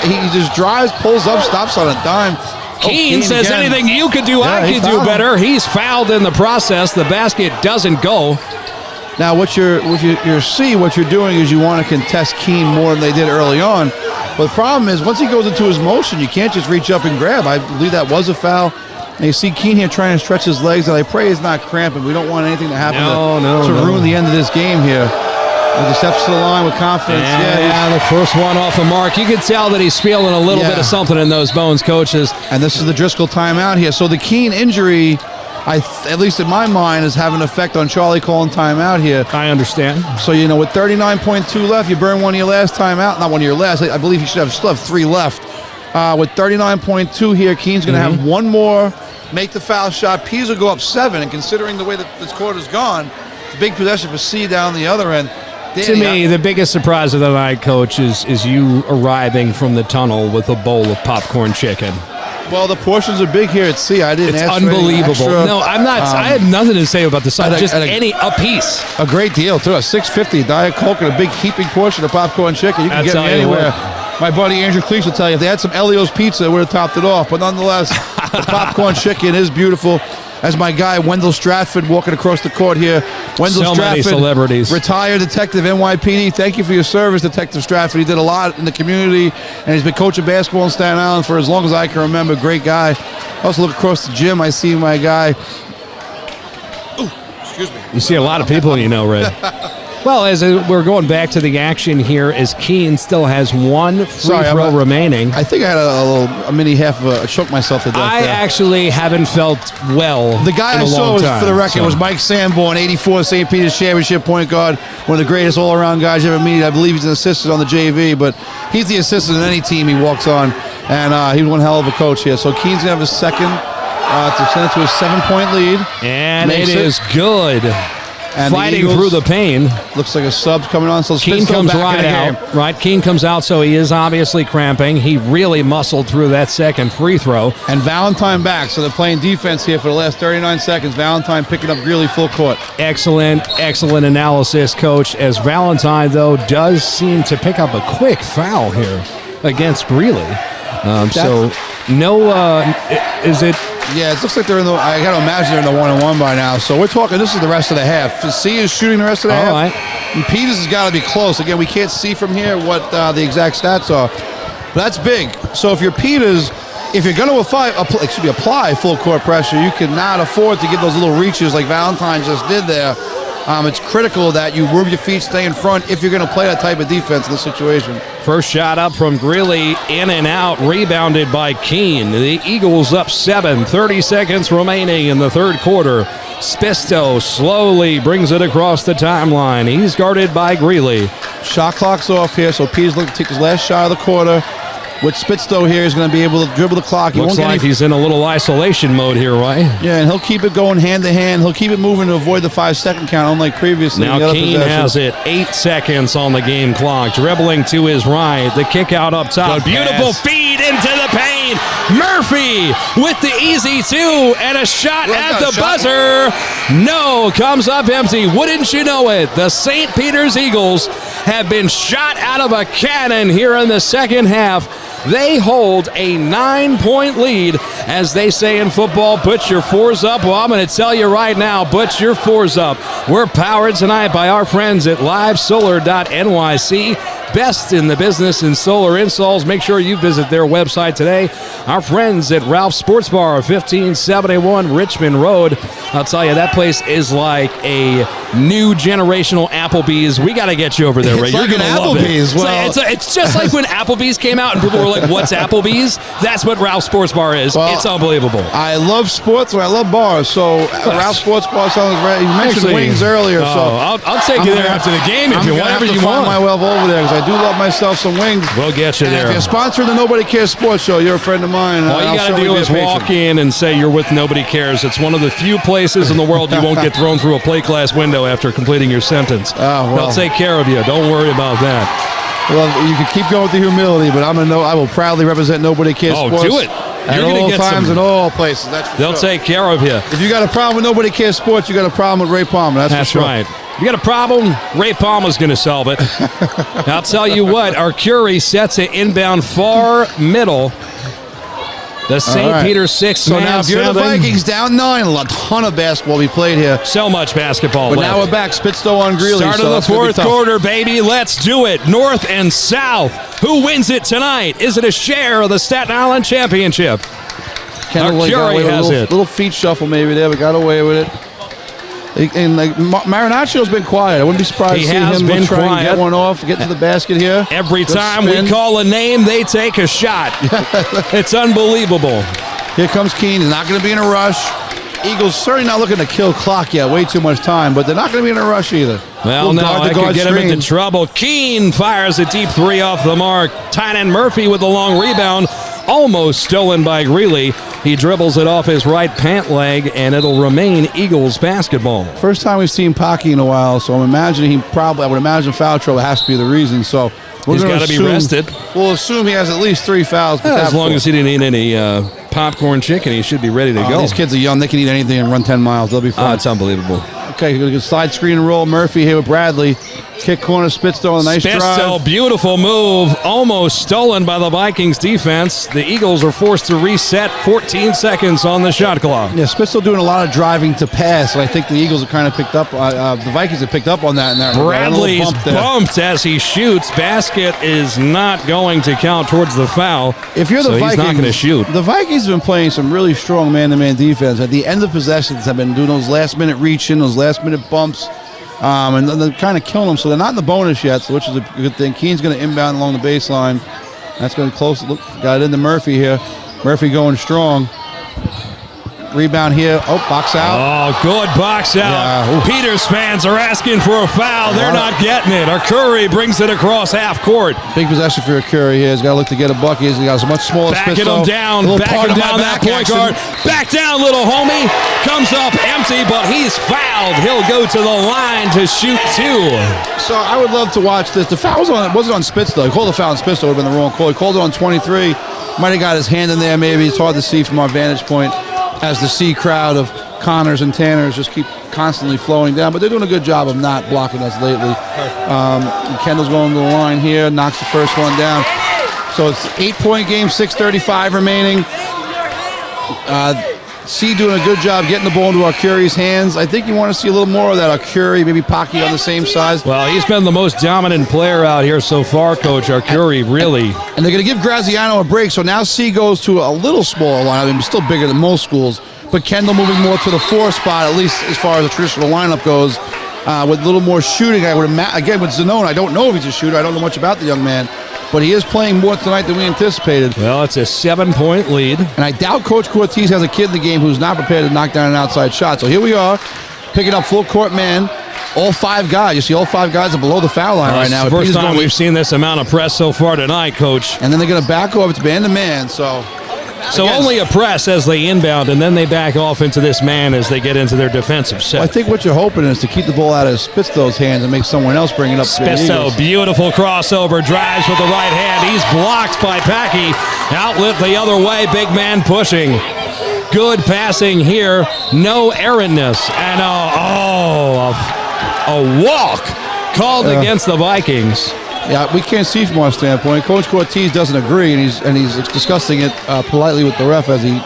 He just drives, pulls up, stops on a dime. Keene says again. Anything you could do, I could do better. He's fouled in the process. The basket doesn't go. Now, what you're doing is you want to contest Keene more than they did early on. But the problem is, once he goes into his motion, you can't just reach up and grab. I believe that was a foul. And you see Keene here trying to stretch his legs, and I pray he's not cramping. We don't want anything to happen to ruin the end of this game here. He steps to the line with confidence. Yeah, the first one off the mark. You can tell that he's feeling a little bit of something in those bones, coaches. And this is the Driscoll timeout here. So the Keene injury, at least in my mind, is having an effect on Charlie calling timeout here. I understand. So, with 39.2 left, you burn one of your last timeout. Not one of your last. I believe you still have 3 left. With 39.2 here, Keene's going to have one more make the foul shot. Pease will go up 7, and considering the way that this quarter's gone, big possession for C down the other end. Danny, to me, the biggest surprise of the night, Coach, is you arriving from the tunnel with a bowl of popcorn chicken. Well, the portions are big here at C. I didn't ask for any unbelievable. extra. No, I'm not. I had nothing to say about the side. Just a piece. A great deal, too. A $6.50 Diet Coke and a big heaping portion of popcorn chicken. You can get me anywhere. My buddy Andrew Cleese will tell you, if they had some Elio's pizza, it would have topped it off. But nonetheless, the popcorn chicken is beautiful. As my guy Wendell Stratford walking across the court here. Wendell so Stratford, many celebrities. Retired detective, NYPD. Thank you for your service, Detective Stratford. He did a lot in the community, and he's been coaching basketball in Staten Island for as long as I can remember. Great guy. I also look across the gym. I see my guy. Ooh, excuse me. You see a lot of people, Ray. Well, as we're going back to the action here, as Keene still has one free throw remaining. I think I had a mini half of a choke myself to death. I actually haven't felt well. The guy I saw, for the record, was Mike Sanborn, 84 St. Peter's Championship point guard, one of the greatest all-around guys you ever meet. I believe he's an assistant on the JV, but he's the assistant in any team he walks on, and he's one hell of a coach here. So Keene's going to have his second to send it to a 7-point lead. And it is good. And fighting through the pain. Looks like a sub's coming on. So Keene comes right out. Right, Keene comes out, so he is obviously cramping. He really muscled through that second free throw. And Valentine back, so they're playing defense here for the last 39 seconds. Valentine picking up Greeley full court. Excellent analysis, Coach. As Valentine, though, does seem to pick up a quick foul here against Greeley. Is it? Yeah, it looks like they're in the. I got to imagine they're in the 1-on-1 by now. So we're talking. This is the rest of the half. C is shooting the rest of the half. Right. And Peters has got to be close. Again, we can't see from here what the exact stats are. But that's big. So if you're Peters, if you're going to apply full court pressure, you cannot afford to give those little reaches like Valentine just did there. It's critical that you move your feet, stay in front if you're going to play that type of defense in this situation. First shot up from Greeley, in and out, rebounded by Keene. The Eagles up 7, 30 seconds remaining in the third quarter. Spisto slowly brings it across the timeline. He's guarded by Greeley. Shot clock's off here, so Peters looking to take his last shot of the quarter. With Spisto here, he's going to be able to dribble the clock. Looks like he's in a little isolation mode here, right? Yeah, and he'll keep it going hand to hand. He'll keep it moving to avoid the 5-second count, unlike previously. Now Keene has it. 8 seconds on the game clock. Dribbling to his right. The kick out up top. Beautiful feed into the paint. Murphy with the easy 2 and a shot at the buzzer. No, comes up empty. Wouldn't you know it? The St. Peter's Eagles have been shot out of a cannon here in the second half. They hold a 9-point lead. As they say in football, put your 4s up. Well, I'm going to tell you right now, put your 4s up. We're powered tonight by our friends at livesolar.nyc. Best in the business in solar installs. Make sure you visit their website today. Our friends at Ralph's Sports Bar, 1571 Richmond Road. I'll tell you, that place is like a new generational Applebee's. We got to get you over there, Ray. You're going to love it. Well, it's just like when Applebee's came out and people were like, what's Applebee's? That's what Ralph's Sports Bar is. Well, it's unbelievable. I love sports and I love bars. So Ralph's Sports Bar sounds right. You mentioned wings earlier. So I'll take you there after the game if you want. Whatever you want. My way over there because I do love myself some wings. We'll get you there. If you're sponsoring the Nobody Cares Sports Show, you're a friend of mine. All you got to do is walk in and say you're with Nobody Cares. It's one of the few places in the world you won't get thrown through a plate glass window after completing your sentence. They'll take care of you. Don't worry about that. Well, you can keep going with the humility, but I will proudly represent Nobody Cares Sports. Do it. At all times and all places. They'll take care of you. If you got a problem with Nobody Cares Sports, you got a problem with Ray Palma. That's for sure. Right. You got a problem, Ray Palma's going to solve it. I'll tell you what, Arcuri sets it inbound far middle. The St. Peter's 6 So now if you're the Vikings down 9, a ton of basketball be played here. So much basketball But left. now we're back. Spitstow on Greeley. Start of the fourth quarter, baby. Let's do it. North and South. Who wins it tonight? Is it a share of the Staten Island Championship? Arcuri has it. Little feet shuffle maybe there, but got away with it. And Marinaccio's been quiet. I wouldn't be surprised to see him try and get one off, get to the basket here. Every time we call a name, they take a shot. It's unbelievable. Here comes Keene. He's not going to be in a rush. Eagles certainly not looking to kill clock yet. Way too much time, but they're not going to be in a rush either. Well, no, I could get him into trouble. Keene fires a deep 3 off the mark. Tynan Murphy with a long rebound. almost stolen by Greeley. He dribbles it off his right pant leg, and it'll remain Eagles basketball. First time we've seen Pocky in a while, so I would imagine foul trouble has to be the reason. So he's got to be rested. We'll assume he has at least 3 fouls. As long as he didn't eat any popcorn chicken, he should be ready to go. These kids are young. They can eat anything and run 10 miles. They'll be fine. It's unbelievable. Okay, good slide screen and roll. Murphy here with Bradley. Kick corner, Spitzo, a nice drive. Spitzo, beautiful move. Almost stolen by the Vikings defense. The Eagles are forced to reset. 14 seconds on the shot clock. Yeah, Spitzo doing a lot of driving to pass, and I think the Eagles have kind of picked up, the Vikings have picked up on that. Bradley's bumped as he shoots. Basket is not going to count towards the foul. If you're the Vikings, he's not going to shoot. The Vikings have been playing some really strong man-to-man defense. At the end of possessions, have been doing those last-minute reach-in, those last-minute bumps. And they're kind of killing them, so they're not in the bonus yet, which is a good thing. Keen's going to inbound along the baseline. That's going to be close. Look, got it into Murphy here. Murphy going strong. Rebound here. Oh, box out. Oh, good box out. Yeah. Peters fans are asking for a foul. They're not getting it. Curry brings it across half court. Big possession for Curry here. He's got to look to get a bucket. He's got a much smaller Backing him down. Backing him down that point guard. Back down, little homie. Comes up empty, but he's fouled. He'll go to the line to shoot 2. So I would love to watch this. The foul wasn't on Spitz, though. He called the foul on Spitz, would have been the wrong call. He called it on 23. Might have got his hand in there, maybe. It's hard to see from our vantage point, as the C crowd of Connors and Tanners just keep constantly flowing down. But they're doing a good job of not blocking us lately. Kendall's going to the line here, knocks the first one down. So it's 8-point game, 6:35 remaining. C doing a good job getting the ball into Arcuri's hands. I think you want to see a little more of that Arcuri, maybe Pocky on the same size. Well, he's been the most dominant player out here so far, Coach. Arcuri, really. And they're going to give Graziano a break, so now C goes to a little smaller line. I mean, still bigger than most schools, but Kendall moving more to the 4 spot, at least as far as the traditional lineup goes, with a little more shooting. I would imagine, again, with Zanone, I don't know if he's a shooter. I don't know much about the young man, but he is playing more tonight than we anticipated. Well, it's a 7-point lead. And I doubt Coach Cortez has a kid in the game who's not prepared to knock down an outside shot. So here we are, picking up full court man. All 5 guys. You see all 5 guys are below the foul line right now. It's the first time we've seen this amount of press so far tonight, Coach. And then they're going to back over to man-to-man. So only a press as they inbound, and then they back off into this man as they get into their defensive set. Well, I think what you're hoping is to keep the ball out of Spitzo's hands and make someone else bring it up. Spitzo, beautiful crossover, drives with the right hand. He's blocked by Packy. Outlet the other way, big man pushing. Good passing here, no errantness, and a walk called against the Vikings. Yeah, we can't see from our standpoint. Coach Cortez doesn't agree, and he's discussing it politely with the ref as he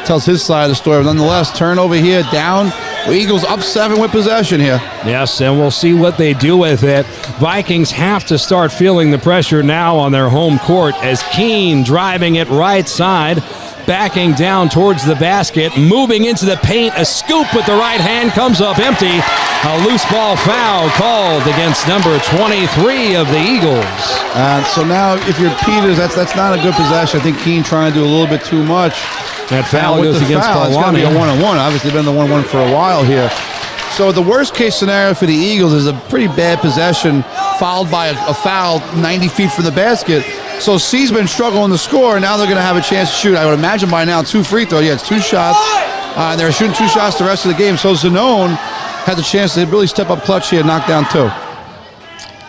tells his side of the story. But nonetheless, turnover here, down. The Eagles up 7 with possession here. Yes, and we'll see what they do with it. Vikings have to start feeling the pressure now on their home court as Keen driving it right side. Backing down towards the basket, moving into the paint, a scoop with the right hand, comes up empty. A loose ball foul called against number 23 of the Eagles. So now if you're Peters, that's not a good possession. I think Keen trying to do a little bit too much. That foul goes against Palma. It's going to be a 1-on-1. Obviously been the 1-on-1 for a while here. So the worst case scenario for the Eagles is a pretty bad possession followed by a foul 90 feet from the basket. So C's been struggling to score, and now they're going to have a chance to shoot. I would imagine by now 2 free throws. Yeah, it's 2 shots. And they're shooting 2 shots the rest of the game. So Zanone has a chance to really step up clutch here, knock down 2.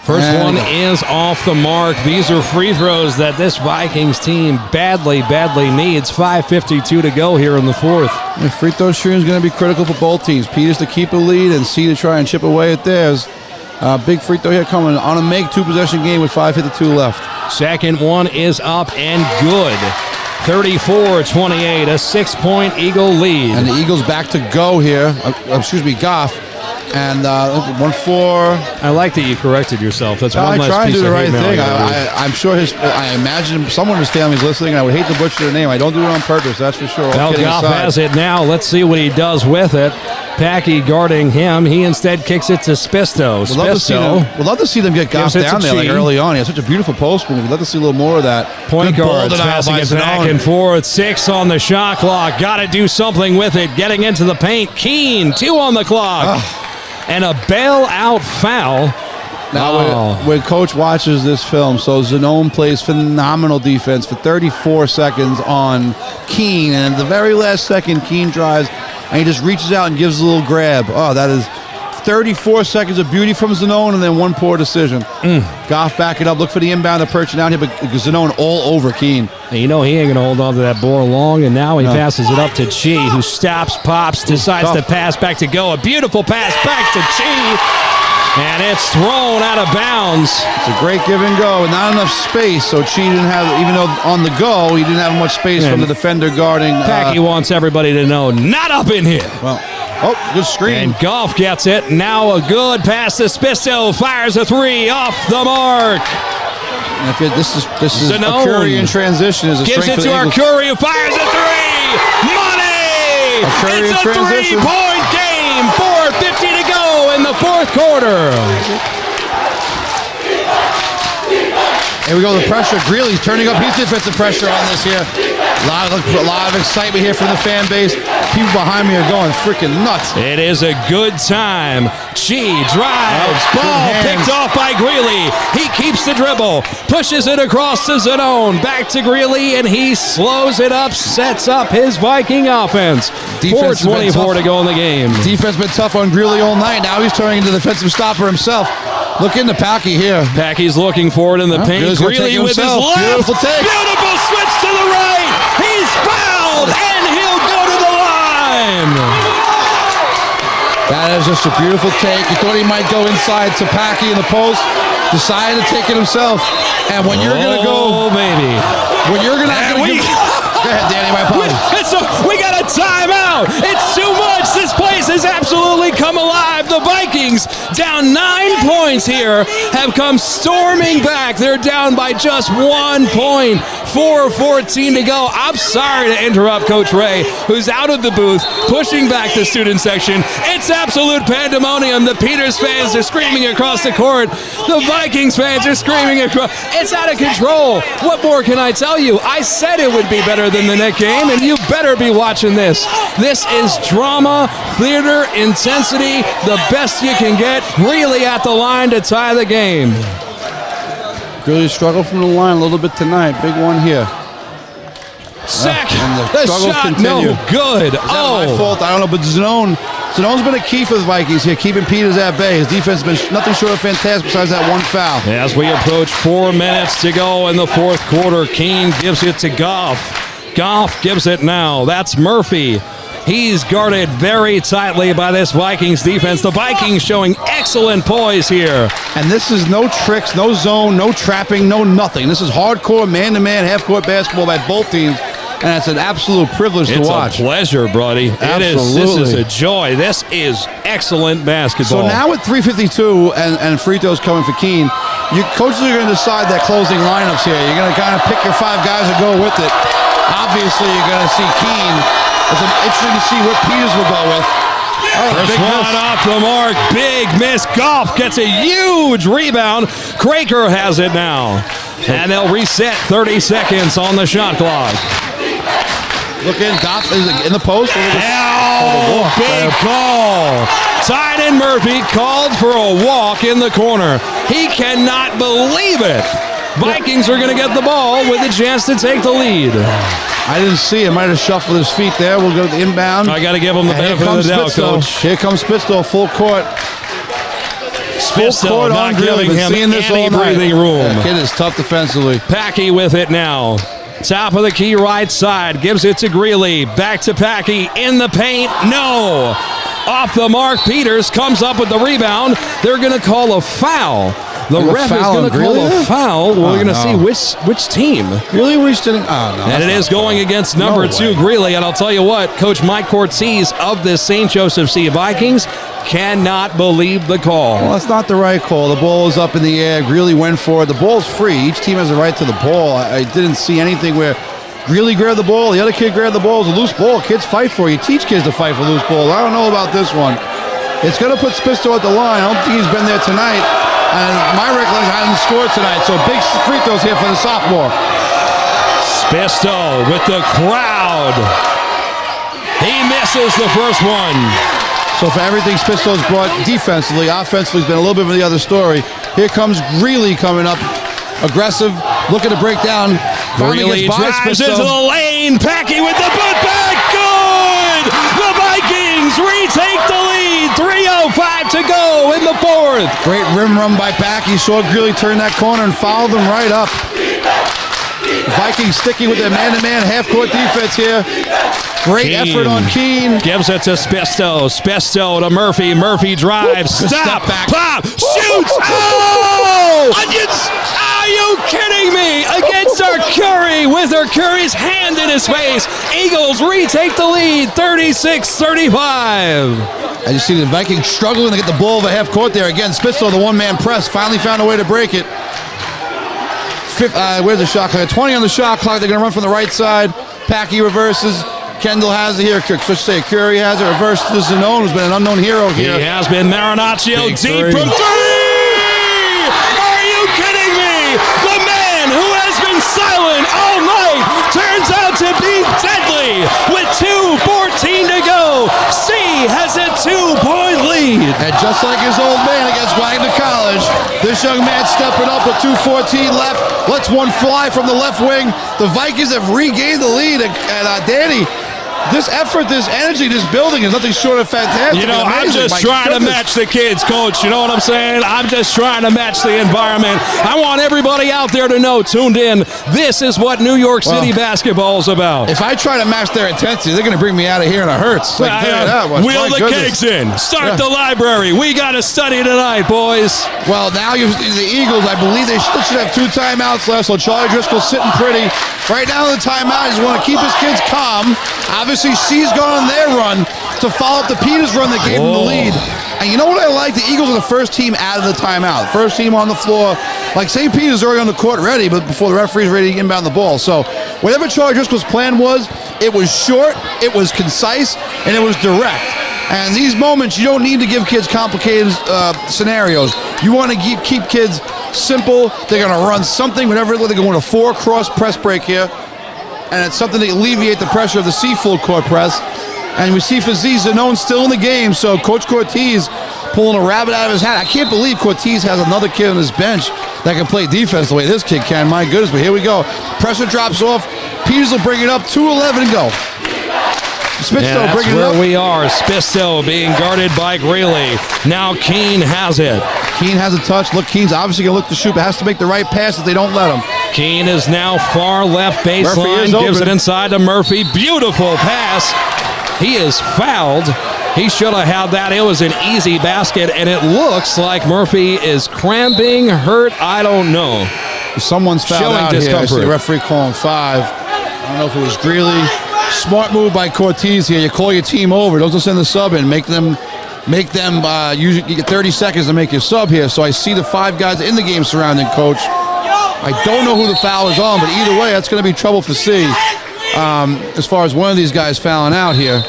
First one is off the mark. These are free throws that this Vikings team badly needs. 5:52 to go here in the 4th. The free throw shooting is going to be critical for both teams. Peters to keep a lead and C to try and chip away at theirs. Big free throw here coming on a make 2-possession game with 5:52 left. Second one is up and good. 34-28, a 6-point Eagle lead. And the Eagles back to go here. Goff. And 1-4. I like that you corrected yourself. That's one less try and piece do the of right hate mail thing. I'm sure I imagine someone in his family is listening, and I would hate to butcher their name. I don't do it on purpose, that's for sure. Well, Goff has it now. Let's see what he does with it. Packy guarding him. He instead kicks it to Spisto. We'd love to see them get Goff down there like early on. He has such a beautiful post move. We'd love to see a little more of that. Point guards passing it back and forth. 6 on the shot clock. Got to do something with it. Getting into the paint. Keen, 2 on the clock. And a bailout foul Now, when Coach watches this film, so Zanone plays phenomenal defense for 34 seconds on Keene, and at the very last second, Keene drives, and he just reaches out and gives a little grab. Oh, that is 34 seconds of beauty from Zanone, and then one poor decision. Goff back it up, look for the inbound, the perch down here, but Zanone all over Keene. And he ain't going to hold on to that ball long, and now he passes it up to Chi, who stops, pops, decides to pass back to go. A beautiful pass back to Chi. And it's thrown out of bounds. It's a great give and go, and not enough space. So Chi didn't have, even though on the go, he didn't have much space from the defender guarding. Packy wants everybody to know, not up in here. Well, good screen. And Goff gets it. Now a good pass to Spisto. Fires a three off the mark. And if this is Arcuri in transition. Is a gives it to Arcuri, who fires a three. Money! It's a 3-point game. 4:50 to go in the fourth quarter. Here we go, the pressure. Greeley's turning up his defensive pressure on this here. A lot of excitement here from the fan base. People behind me are going freaking nuts. It is a good time. Chi drives. Ball picked off by Greeley. He keeps the dribble. Pushes it across to Zanone. Back to Greeley, and he slows it up. Sets up his Viking offense. 4:24 to go in the game. Defense been tough on Greeley all night. Now he's turning into the defensive stopper himself. Look into Packy here. Packy's looking forward in the paint. Greeley with his left. Beautiful take. Beautiful switch to the right. He's fouled, and he'll go to the line. That is just a beautiful take. He thought he might go inside to Packy in the post. Decided to take it himself. And when you're going to go... baby. When you're going to... Go ahead, Danny. My apologies. We got a timeout. It's too much. This place has absolutely come alive. The Vikings, down 9 points here, have come storming back. They're down by just 1 point. 4:14 to go. I'm sorry to interrupt Coach Ray, who's out of the booth, pushing back the student section. It's absolute pandemonium. The Peters fans are screaming across the court. The Vikings fans are screaming across. It's out of control. What more can I tell you? I said it would be better than the Nick game, and you better be watching this. This is drama, theater, intensity, the best you can get. Greeley at the line to tie the game. Greeley struggled from the line a little bit tonight. Big one here. Sack. The shot, continue. no good. Is that my fault? I don't know, but Zanone's been a key for the Vikings here, keeping Peters at bay. His defense has been nothing short of fantastic besides that one foul. As we approach 4 minutes to go in the fourth quarter, Keene gives it to Goff. Goff gives it now. That's Murphy. He's guarded very tightly by this Vikings defense. The Vikings showing excellent poise here. And this is no tricks, no zone, no trapping, no nothing. This is hardcore man-to-man, half-court basketball by both teams. And it's an absolute privilege to watch. It's a pleasure, buddy. This is a joy. This is excellent basketball. So now with 3:52 and free throws coming for Keene, coaches are going to decide their closing lineups here. You're going to kind of pick your 5 guys and go with it. Obviously, you're going to see Keene. It's interesting to see what Peters will go with. First one off the mark. Big miss. Goff gets a huge rebound. Craker has it now. And they'll reset 30 seconds on the shot clock. Look in. Goff is in the post. Big call. Tyden Murphy called for a walk in the corner. He cannot believe it. Vikings are going to get the ball with a chance to take the lead. I didn't see him. Might have shuffled his feet there. We'll go to the inbound. I got to give him the benefit of the doubt, Coach. Here comes Spisto, full court. Spisto not giving him any breathing room. That kid is tough defensively. Packy with it now. Top of the key right side. Gives it to Greeley. Back to Packy. In the paint. No. Off the mark. Peters comes up with the rebound. They're going to call a foul. The ref is going to call a foul. We're going to see which team. Greeley reached it. And it is going against number 2, Greeley. And I'll tell you what, Coach Mike Cortese of the St. Joseph C. Vikings cannot believe the call. Well, that's not the right call. The ball is up in the air. Greeley went for it. The ball's free. Each team has a right to the ball. I didn't see anything where Greeley grabbed the ball. The other kid grabbed the ball. It was a loose ball. Kids fight for it. You teach kids to fight for loose balls. I don't know about this one. It's going to put Spisto at the line. I don't think he's been there tonight. And my recollection, I hadn't scored tonight. So big free throws here for the sophomore. Spisto with the crowd. He misses the first one. So for everything Spisto's brought defensively, offensively has been a little bit of the other story. Here comes Greeley coming up, aggressive, looking to break down. Greeley drives into the lane. Packy with the putback. Good! The Vikings retake the lead. 3:05 to go in the fourth. Great rim run by Packy. Saw Greeley turn that corner and followed them right up. The Vikings sticking with their man-to-man half-court defense here. Great effort on Keene. Gives it to Spisto. Spisto to Murphy. Murphy drives. Stop. Back. Pop. Shoots. Oh! Onions! Are you kidding me? Against Arcuri with Arcuri's hand in his face. Eagles retake the lead. 36-35. As you see the Vikings struggling to get the ball over half court there. Again, Spisto, the one-man press, finally found a way to break it. Where's the shot clock? 20 on the shot clock. They're going to run from the right side. Packy reverses. Kendall has it here. Curry has it. Reverse to Zanone, who's been an unknown hero here. He has been. Marinaccio Big deep three. from three! Are you kidding me? The man who has been silent all night turns out to be deadly with 2:14 to go. C has a 2-point lead. And just like his old man against Wagner College, this young man stepping up with 2:14 left. Lets one fly from the left wing. The Vikings have regained the lead. And Danny, this effort, this energy, this building is nothing short of fantastic. You know, I'm amazing. just trying to match the kids, Coach. You know what I'm saying? I'm just trying to match the environment. I want everybody out there to know, tuned in, this is what New York City basketball is about. If I try to match their intensity, they're going to bring me out of here and it hurts. Like, wheel the cakes in. Start the library. We got to study tonight, boys. Well, now the Eagles, I believe they should have 2 timeouts left, so Charlie Driscoll's sitting pretty. Right now in the timeout, he just want to keep his kids calm. Obviously, C's gone on their run to follow up the Peters run that gave him the lead. And you know what I like? The Eagles are the first team out of the timeout. First team on the floor. Like St. Peter's already on the court ready, but before the referee's ready to inbound the ball. So whatever Charlie Driscoll's plan was, it was short, it was concise, and it was direct. And these moments, you don't need to give kids complicated scenarios. You want to keep kids simple. They're going to run something, whatever. They're going to 4 cross press break here. And it's something to alleviate the pressure of the C full court press. And we see for Zanone still in the game. So Coach Cortez pulling a rabbit out of his hat. I can't believe Cortez has another kid on his bench that can play defense the way this kid can. My goodness, but here we go. Pressure drops off. Peters will bring it up. 2:11 to go. Spisto bringing it up. Where we are. Spisto being guarded by Greeley. Now Keene has it. Keene has a touch. Look, Keene's obviously going to look to shoot, but has to make the right pass if they don't let him. Keene is now far left baseline. Gives it inside to Murphy. Beautiful pass. He is fouled. He should have had that. It was an easy basket, and it looks like Murphy is cramping, hurt. I don't know. Someone's fouled Showing out discomfort. here. I see the referee calling 5. I don't know if it was Greeley. Smart move by Cortez here. You call your team over. Don't just send the sub in. Make them you get 30 seconds to make your sub here. So I see the 5 guys in the game surrounding Coach. I don't know who the foul is on, but either way, that's going to be trouble for C. As far as one of these guys fouling out here.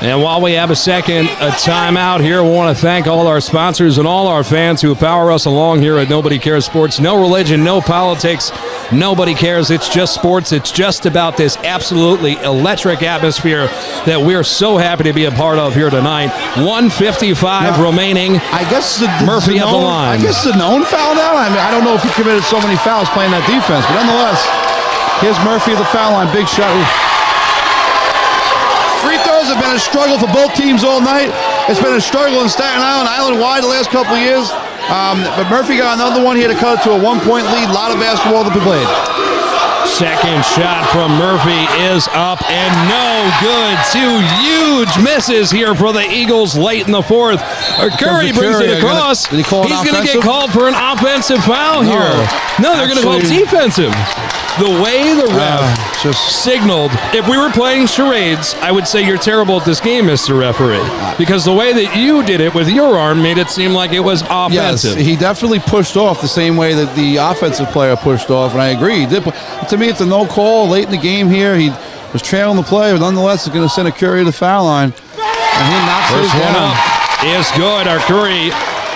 And while we have a timeout here, we want to thank all our sponsors and all our fans who power us along here at Nobody Cares Sports. No religion, no politics, nobody cares. It's just sports. It's just about this absolutely electric atmosphere that we're so happy to be a part of here tonight. 1:55 remaining. I guess Murphy at the line. I guess Zanone fouled out. I mean, I don't know if he committed so many fouls playing that defense, but nonetheless, here's Murphy at the foul line. Big shot. Free throws have been a struggle for both teams all night. It's been a struggle in Staten Island, island-wide the last couple of years. But Murphy got another one here to cut it to a 1-point lead. A lot of basketball to be played. Second shot from Murphy is up and no good. 2 huge misses here for the Eagles late in the fourth. Curry brings it across. He's going to get called for an offensive foul here. No, they're going to call defensive. The way the ref signaled, if we were playing charades, I would say you're terrible at this game, Mr. Referee. Because the way that you did it with your arm made it seem like it was offensive. Yes, he definitely pushed off the same way that the offensive player pushed off, and I agree. He did. To me, it's a no call late in the game here. He was trailing the play, but nonetheless, it's going to send a Curry to the foul line. And he knocks First it one down. up is good. Our Curry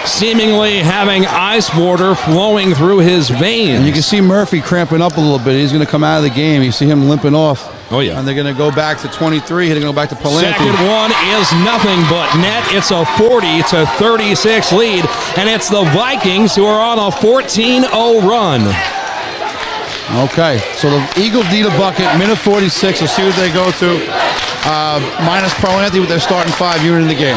seemingly having ice water flowing through his veins. And you can see Murphy cramping up a little bit. He's going to come out of the game. You see him limping off. Oh, yeah. And they're going to go back to 23. They're going to go back to Palma. Second one is nothing but net. It's a 40-36 lead, and it's the Vikings who are on a 14-0 run. Okay, so the Eagles need a bucket. Minute 46. We'll see what they go to. Minus Palma with their starting 5 unit in the game.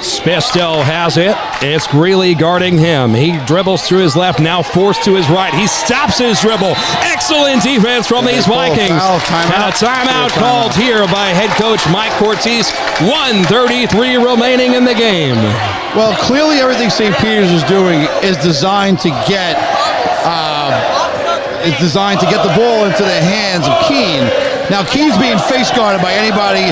Spistow has it. It's Greeley guarding him. He dribbles through his left, now forced to his right. He stops his dribble. Excellent defense from these Vikings. And a timeout called here by head coach Mike Cortese. 1:33 remaining in the game. Well, clearly everything St. Peter's is doing is designed to get the ball into the hands of Keene. Now, Keene's being face guarded by anybody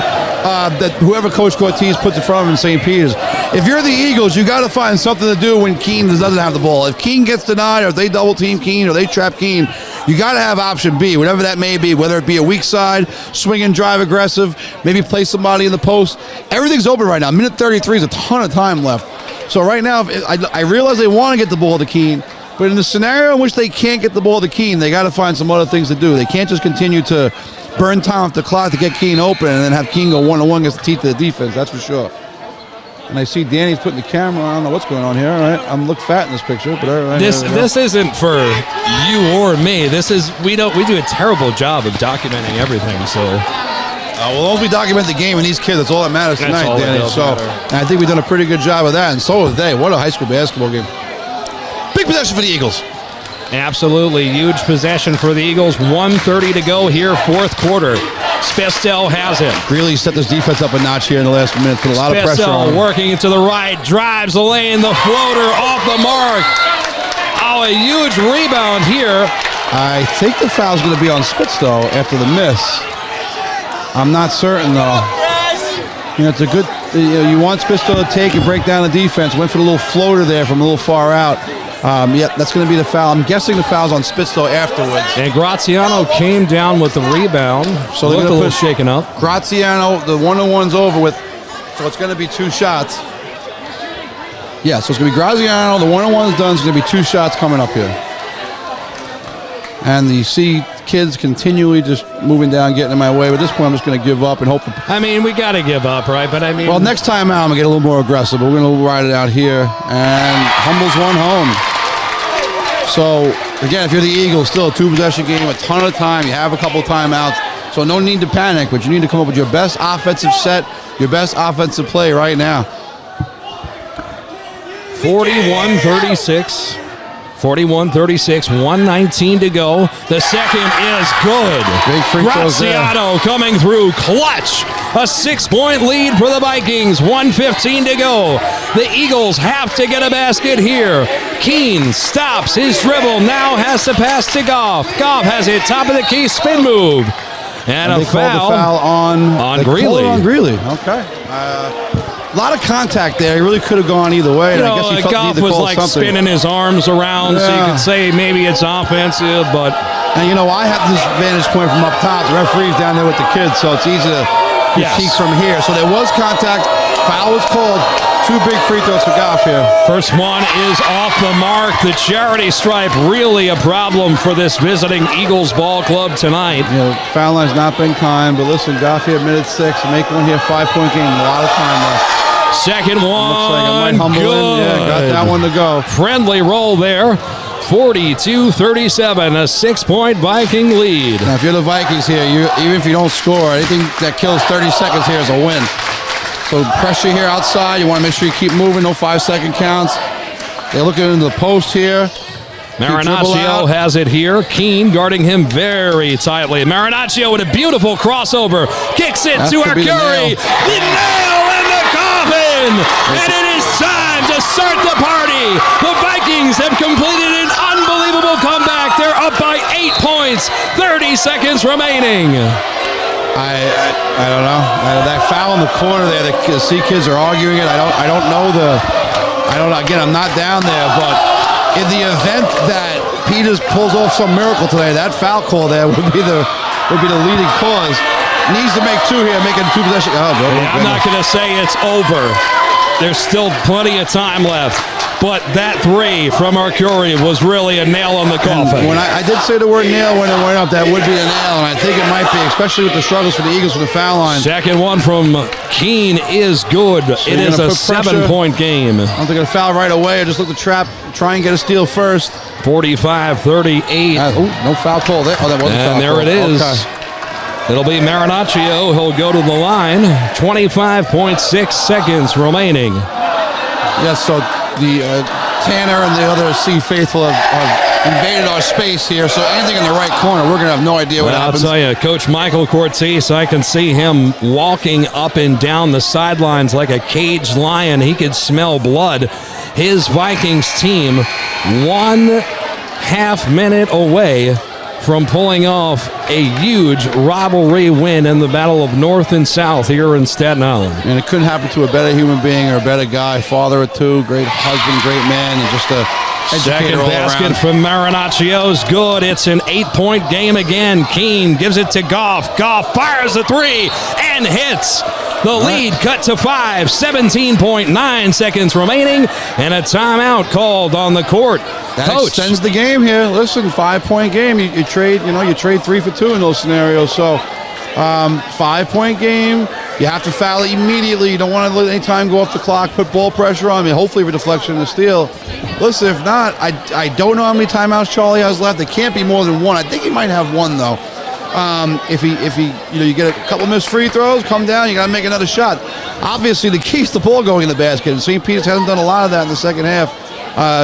that whoever Coach Cortese puts in front of him in St. Peter's. If you're the Eagles, you got to find something to do when Keene doesn't have the ball. If Keene gets denied, or if they double team Keene, or they trap Keene, you got to have option B, whatever that may be, whether it be a weak side, swing and drive aggressive, maybe play somebody in the post. Everything's open right now. Minute 33 is a ton of time left. So right now, I realize they want to get the ball to Keene, but in the scenario in which they can't get the ball to Keene, they got to find some other things to do. They can't just continue to burn time off the clock to get Keene open and then have Keene go one-on-one against the teeth of the defense, that's for sure. And I see Danny's putting the camera on. I don't know what's going on here. All right, I'm look fat in this picture, but all right. This isn't for you or me. This is we do a terrible job of documenting everything. So we'll only document the game and these kids. That's all that matters tonight, Danny. So and I think we've done a pretty good job of that, and so have they. What a high school basketball game! Big possession for the Eagles. Absolutely huge possession for the Eagles. 1:30 to go here, fourth quarter. Spistow has it. Greeley set this defense up a notch here in the last minute. Put a lot of pressure on him. Working into the right, drives the lane, the floater off the mark. Oh, a huge rebound here. I think the foul's going to be on Spistow after the miss. I'm not certain though. You know, it's a good. You want Spistow to take and break down the defense. Went for the little floater there from a little far out. Yeah, that's going to be the foul. I'm guessing the foul's on Spistow afterwards. And Graziano came down with the rebound. So looked a little shaken up. Graziano, the 1-on-1's over with, so it's going to be 2 shots. Yeah, so it's going to be Graziano, the 1-on-1's done, it's going to be 2 shots coming up here. And you see kids continually just moving down, getting in my way. But at this point, I'm just going to give up and hope. I mean, we got to give up, right? But I mean, well, next time out, I'm going to get a little more aggressive. But we're going to ride it out here. And Humble's one home. So, again, if you're the Eagles, still a 2-possession game, a ton of time. You have a couple timeouts. So no need to panic, but you need to come up with your best offensive set, your best offensive play right now. 41-36. 41-36, 1:19 to go. The second is good. Big free throws there. Graziano coming through, clutch. A 6-point lead for the Vikings, 1:15 to go. The Eagles have to get a basket here. Keene stops his dribble, now has to pass to Goff. Goff has it, top of the key, spin move. And a foul on Greeley. On Greeley, okay. A lot of contact there. He really could have gone either way. You and know, I guess he felt Goff the need to was call like something. spinning his arms around, so you could say maybe it's offensive, but... And, you know, I have this vantage point from up top. The referee's down there with the kids, so it's easy to critique from here. So there was contact. Foul was called. 2 big free throws for Goff here. First one is off the mark. The charity stripe really a problem for this visiting Eagles ball club tonight. You know, foul line's not been kind, but listen, Goff here minute 6. Make one here, 5-point game. A lot of time left. Second one, looks like I might humble good. In. Yeah, got that one to go. Friendly roll there. 42-37, a 6-point Viking lead. Now, if you're the Vikings here, even if you don't score, anything that kills 30 seconds here is a win. So pressure here outside. You want to make sure you keep moving. No 5-second counts. They're looking into the post here. Marinaccio has it here. Keene guarding him very tightly. Marinaccio with a beautiful crossover. Kicks it to Arcuri. The nail in the coffin. And it is time to start the party. The Vikings have completed an unbelievable comeback. They're up by 8 points. 30 seconds remaining. I don't know. That foul in the corner there, the C kids are arguing it. I don't know. Again, I'm not down there, but in the event that Peters pulls off some miracle today, that foul call there would be the leading cause. Needs to make 2 here, making 2 possession. Oh, I'm not going to say it's over. There's still plenty of time left. but that three from Arcuri was really a nail on the coffin. When I did say the word nail when it went up, that would be a nail, and I think it might be, especially with the struggles for the Eagles for the foul line. Second one from Keene is good. So it is a 7-point game. I don't think they're going to foul right away. I just look the trap, try and get a steal first. 45-38. No foul call there. Oh, that wasn't foul And there call. it is. Okay. It'll be Marinaccio. He'll go to the line. 25.6 seconds remaining. Yes, so the Tanner and the other C faithful have invaded our space here, so anything in the right corner, we're going to have no idea what happens. I'll tell you, Coach Michael Cortese, I can see him walking up and down the sidelines like a caged lion. He could smell blood. His Vikings team 1/2 minute away from pulling off a huge rivalry win in the Battle of North and South here in Staten Island. And it couldn't happen to a better human being or a better guy, father of two, great husband, great man, and just a second all basket around. from Marinaccio's good. It's an 8-point game again. Keene gives it to Goff. Goff fires a three and hits. The lead cut to 5, 17.9 seconds remaining, and a timeout called on the court. That Coach, extends the game here. Listen, 5-point game. You trade, you trade 3 for 2 in those scenarios. So, 5-point game. You have to foul it immediately. You don't want to let any time go off the clock. Put ball pressure on me. Hopefully, for deflection and a steal. Listen, if not, I don't know how many timeouts Charlie has left. It can't be more than 1. I think he might have 1 though. If he, you get a couple missed free throws, come down, you got to make another shot. Obviously, the key is the ball going in the basket, and St. Peter's hasn't done a lot of that in the second half,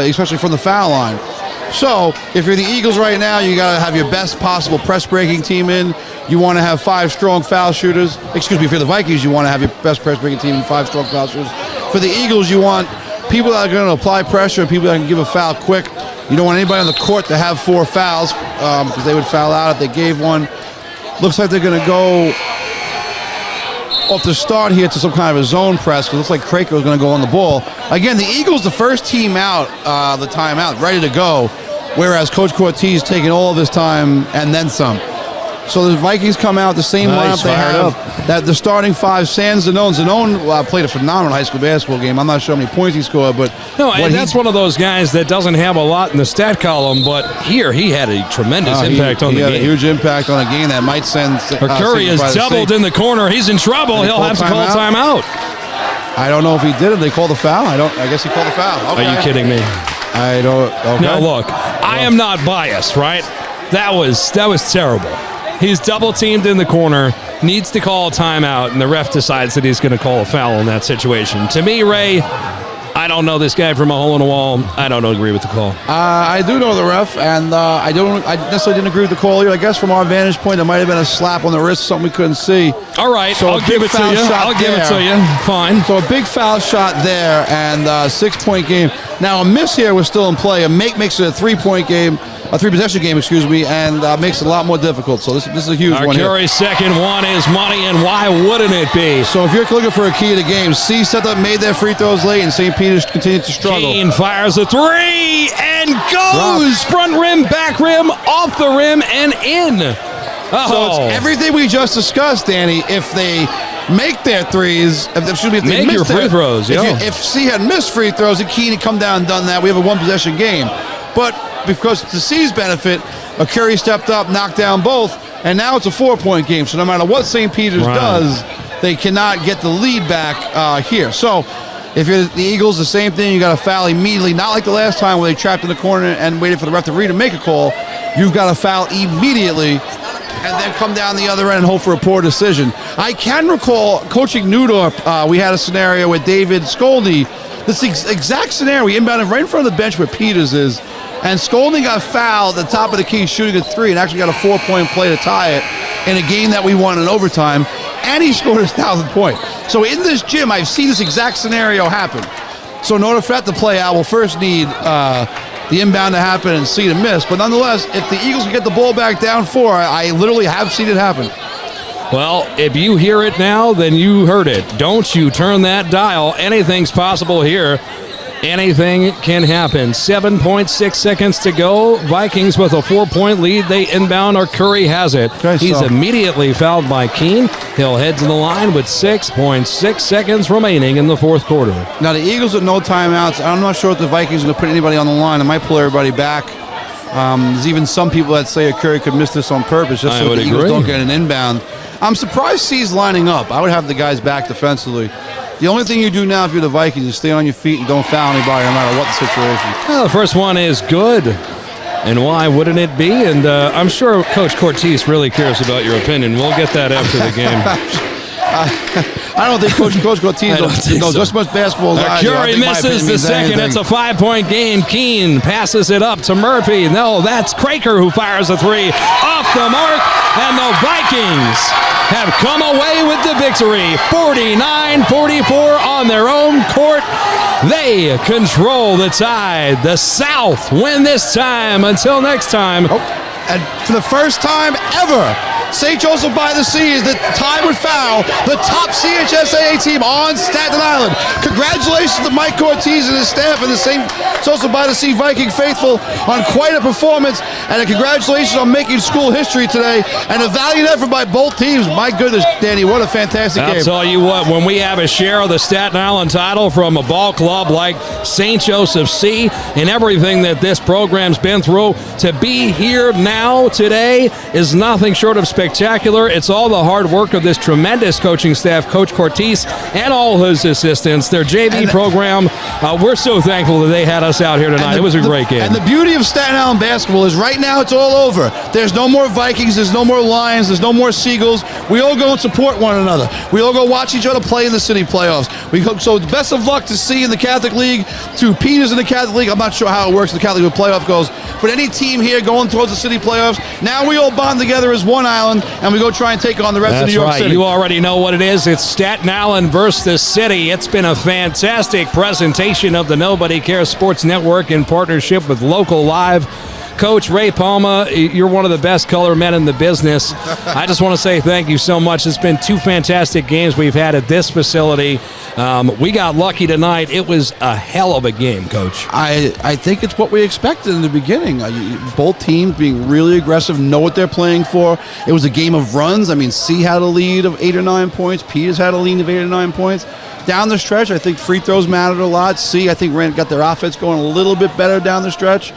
especially from the foul line. So, if you're the Eagles right now, you got to have your best possible press-breaking team in. You want to have 5 strong foul shooters. Excuse me, if you're the Vikings, you want to have your best press-breaking team and 5 strong foul shooters. For the Eagles, you want people that are going to apply pressure, people that can give a foul quick. You don't want anybody on the court to have 4 fouls because they would foul out if they gave one. Looks like they're going to go off the start here to some kind of a zone press because it looks like Krakow is going to go on the ball. Again, the Eagles, the first team out, the timeout, ready to go, whereas Coach Cortese taking all of his time and then some. So the Vikings come out, the same lineup they have. That the starting 5, Sans Zanone. Zanone played a phenomenal high school basketball game. I'm not sure how many points he scored, but no, and that's one of those guys that doesn't have a lot in the stat column, but here he had a tremendous impact on the game. He had a huge impact on a game that might send. Curry is doubled in the corner. He's in trouble. He'll have to call timeout. I don't know if he did it. They called the foul. I guess he called the foul. Okay. Are you kidding me? I don't. Okay. Now look, I am not biased, right? That was terrible. He's double teamed in the corner, needs to call a timeout, and the ref decides that he's going to call a foul in that situation. To me, Ray, I don't know this guy from a hole in the wall. I don't agree with the call. I do know the ref, and I necessarily didn't agree with the call here. I guess from our vantage point, there might have been a slap on the wrist, something we couldn't see. All right, so I'll give it to you. I'll give it to you. Fine. So a big foul shot there, and 6-point game. Now a miss here was still in play. A make makes it a 3-point game. A 3-possession game, and makes it a lot more difficult. So this is a huge one here. Arcuri's second one is money, and why wouldn't it be? So if you're looking for a key to the game, C set up, made their free throws late, and St. Peter's continues to struggle. Keene fires a 3 and goes front rim, back rim, off the rim, and in. So it's everything we just discussed, Danny. If they make their threes, if they make your free throws. If C had missed free throws, and Keene had come down and done that, we have a 1-possession game. But because to C's benefit, Curry stepped up, knocked down both, and now it's a 4-point game. So no matter what St. Peter's does, they cannot get the lead back here. So if you're the Eagles, the same thing. You got to foul immediately, not like the last time where they trapped in the corner and waited for the referee to make a call. You've got to foul immediately and then come down the other end and hope for a poor decision. I can recall coaching Newdorf, we had a scenario with David Skolny. This exact scenario, we inbounded right in front of the bench where Peters is, and Skolny got fouled at the top of the key shooting a 3 and actually got a 4-point play to tie it in a game that we won in overtime, and he scored his 1,000th point. So in this gym, I've seen this exact scenario happen. So in order for that to play out, we'll first need the inbound to happen and C to miss. But nonetheless, if the Eagles can get the ball back down 4, I literally have seen it happen. Well, if you hear it now, then you heard it. Don't you turn that dial. Anything's possible here anything can happen. 7.6 seconds to go. Vikings with a 4-point lead. They inbound, or Curry has it. Okay, He's immediately fouled by Keene. He'll head to the line with 6.6 seconds remaining in the fourth quarter. Now, the Eagles with no timeouts. I'm not sure if the Vikings are going to put anybody on the line. It might pull everybody back. There's even some people that say Curry could miss this on purpose just so the Eagles don't get an inbound. I'm surprised C's lining up. I would have the guys back defensively. The only thing you do now if you're the Vikings is stay on your feet and don't foul anybody no matter what the situation. Well, the first one is good. And why wouldn't it be? And I'm sure Coach Cortese really cares about your opinion. We'll get that after the game. I don't think Coach Cortese knows just as much basketball as I do. Curry misses the second. It's a 5-point game. Keene passes it up to Murphy. No, that's Craker who fires a three. Off the mark, and the Vikings have come away with the victory. 49-44 on their own court. They control the tide. The South win this time. Until next time. And for the first time ever, St. Joseph by the Sea is the time with foul, the top CHSAA team on Staten Island. Congratulations to Mike Cortese and his staff and the St. Joseph by the Sea Viking faithful on quite a performance, and a congratulations on making school history today, and a valiant effort by both teams. My goodness, Danny, what a fantastic game. I'll tell you what, when we have a share of the Staten Island title from a ball club like St. Joseph C and everything that this program's been through, to be here now today is nothing short of spectacular. It's all the hard work of this tremendous coaching staff, Coach Cortese and all his assistants, their JV program. We're so thankful that they had us out here tonight. It was a great game. And the beauty of Staten Island basketball is right now it's all over. There's no more Vikings, there's no more Lions, there's no more Seagulls. We all go and support one another. We all go watch each other play in the city playoffs. So best of luck to C in the Catholic League, to Peters in the Catholic League. I'm not sure how it works in the Catholic League playoff goes, but any team here going towards the city playoffs, now we all bond together as one island, and we go try and take on the rest of New York City. You already know what it is. It's Staten Island versus the city. It's been a fantastic presentation of the Nobody Cares Sports Network in partnership with Local Live. Coach Ray Palma, you're one of the best color men in the business. I just want to say thank you so much. It's been two fantastic games we've had at this facility. We got lucky tonight. It was a hell of a game, Coach. I think it's what we expected in the beginning. Both teams being really aggressive, know what they're playing for. It was a game of runs. I mean, C had a lead of 8 or 9 points. Peters had a lead of 8 or 9 points. Down the stretch, I think free throws mattered a lot. C, I think, got their offense going a little bit better down the stretch.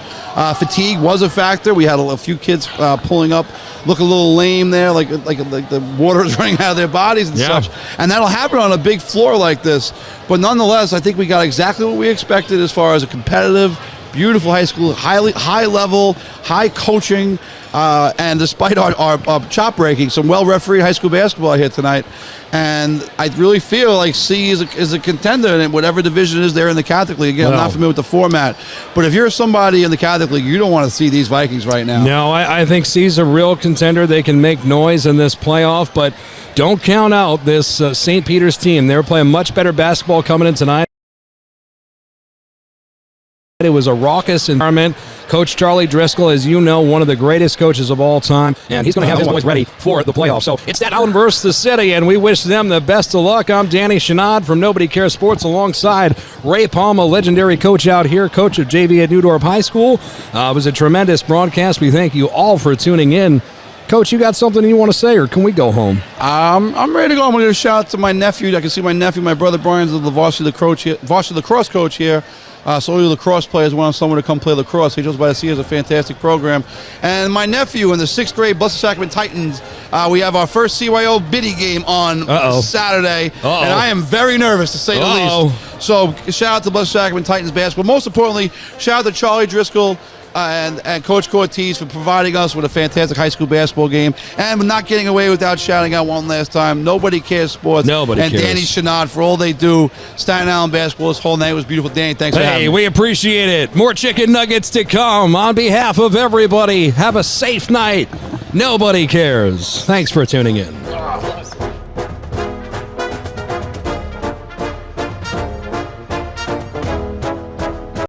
Fatigue was a factor. We had a few kids pulling up, look a little lame there, like the water is running out of their bodies and such. And that'll happen on a big floor like this. But nonetheless, I think we got exactly what we expected as far as a competitive, beautiful high school, high level, high coaching, and despite our chop breaking, some well-refereed high school basketball here tonight. And I really feel like C is a contender in whatever division is there in the Catholic League. Again, I'm not familiar with the format, but if you're somebody in the Catholic League, you don't want to see these Vikings right now. No, I think C's a real contender. They can make noise in this playoff, but don't count out this St. Peter's team. They're playing much better basketball coming in tonight. It was a raucous environment. Coach Charlie Driscoll, as you know, one of the greatest coaches of all time, and he's going to have his boys ready for the playoffs. So it's Staten Island versus the city, and we wish them the best of luck. I'm Danny Chanod from Nobody Cares Sports alongside Ray Palma, legendary coach out here, coach of JV at Newdorp High School. It was a tremendous broadcast. We thank you all for tuning in. Coach, you got something you want to say, or can we go home? I'm ready to go. I'm going to shout out to my nephew. I can see my nephew, my brother Brian's the varsity lacrosse coach here. So all you lacrosse players want someone to come play lacrosse. He Joseph by the Sea has a fantastic program. And my nephew in the 6th grade Blessed Sacrament Titans, we have our first CYO biddy game on Saturday. And I am very nervous, to say the least. So shout out to Blessed Sacrament Titans basketball. Most importantly, shout out to Charlie Driscoll and Coach Cortese for providing us with a fantastic high school basketball game, and not getting away without shouting out one last time, Nobody Cares Sports. Nobody and cares. Danny Chanod for all they do. Staten Island basketball this whole night was beautiful. Danny, thanks for having me. We appreciate it. More chicken nuggets to come. On behalf of everybody, have a safe night. Nobody cares. Thanks for tuning in.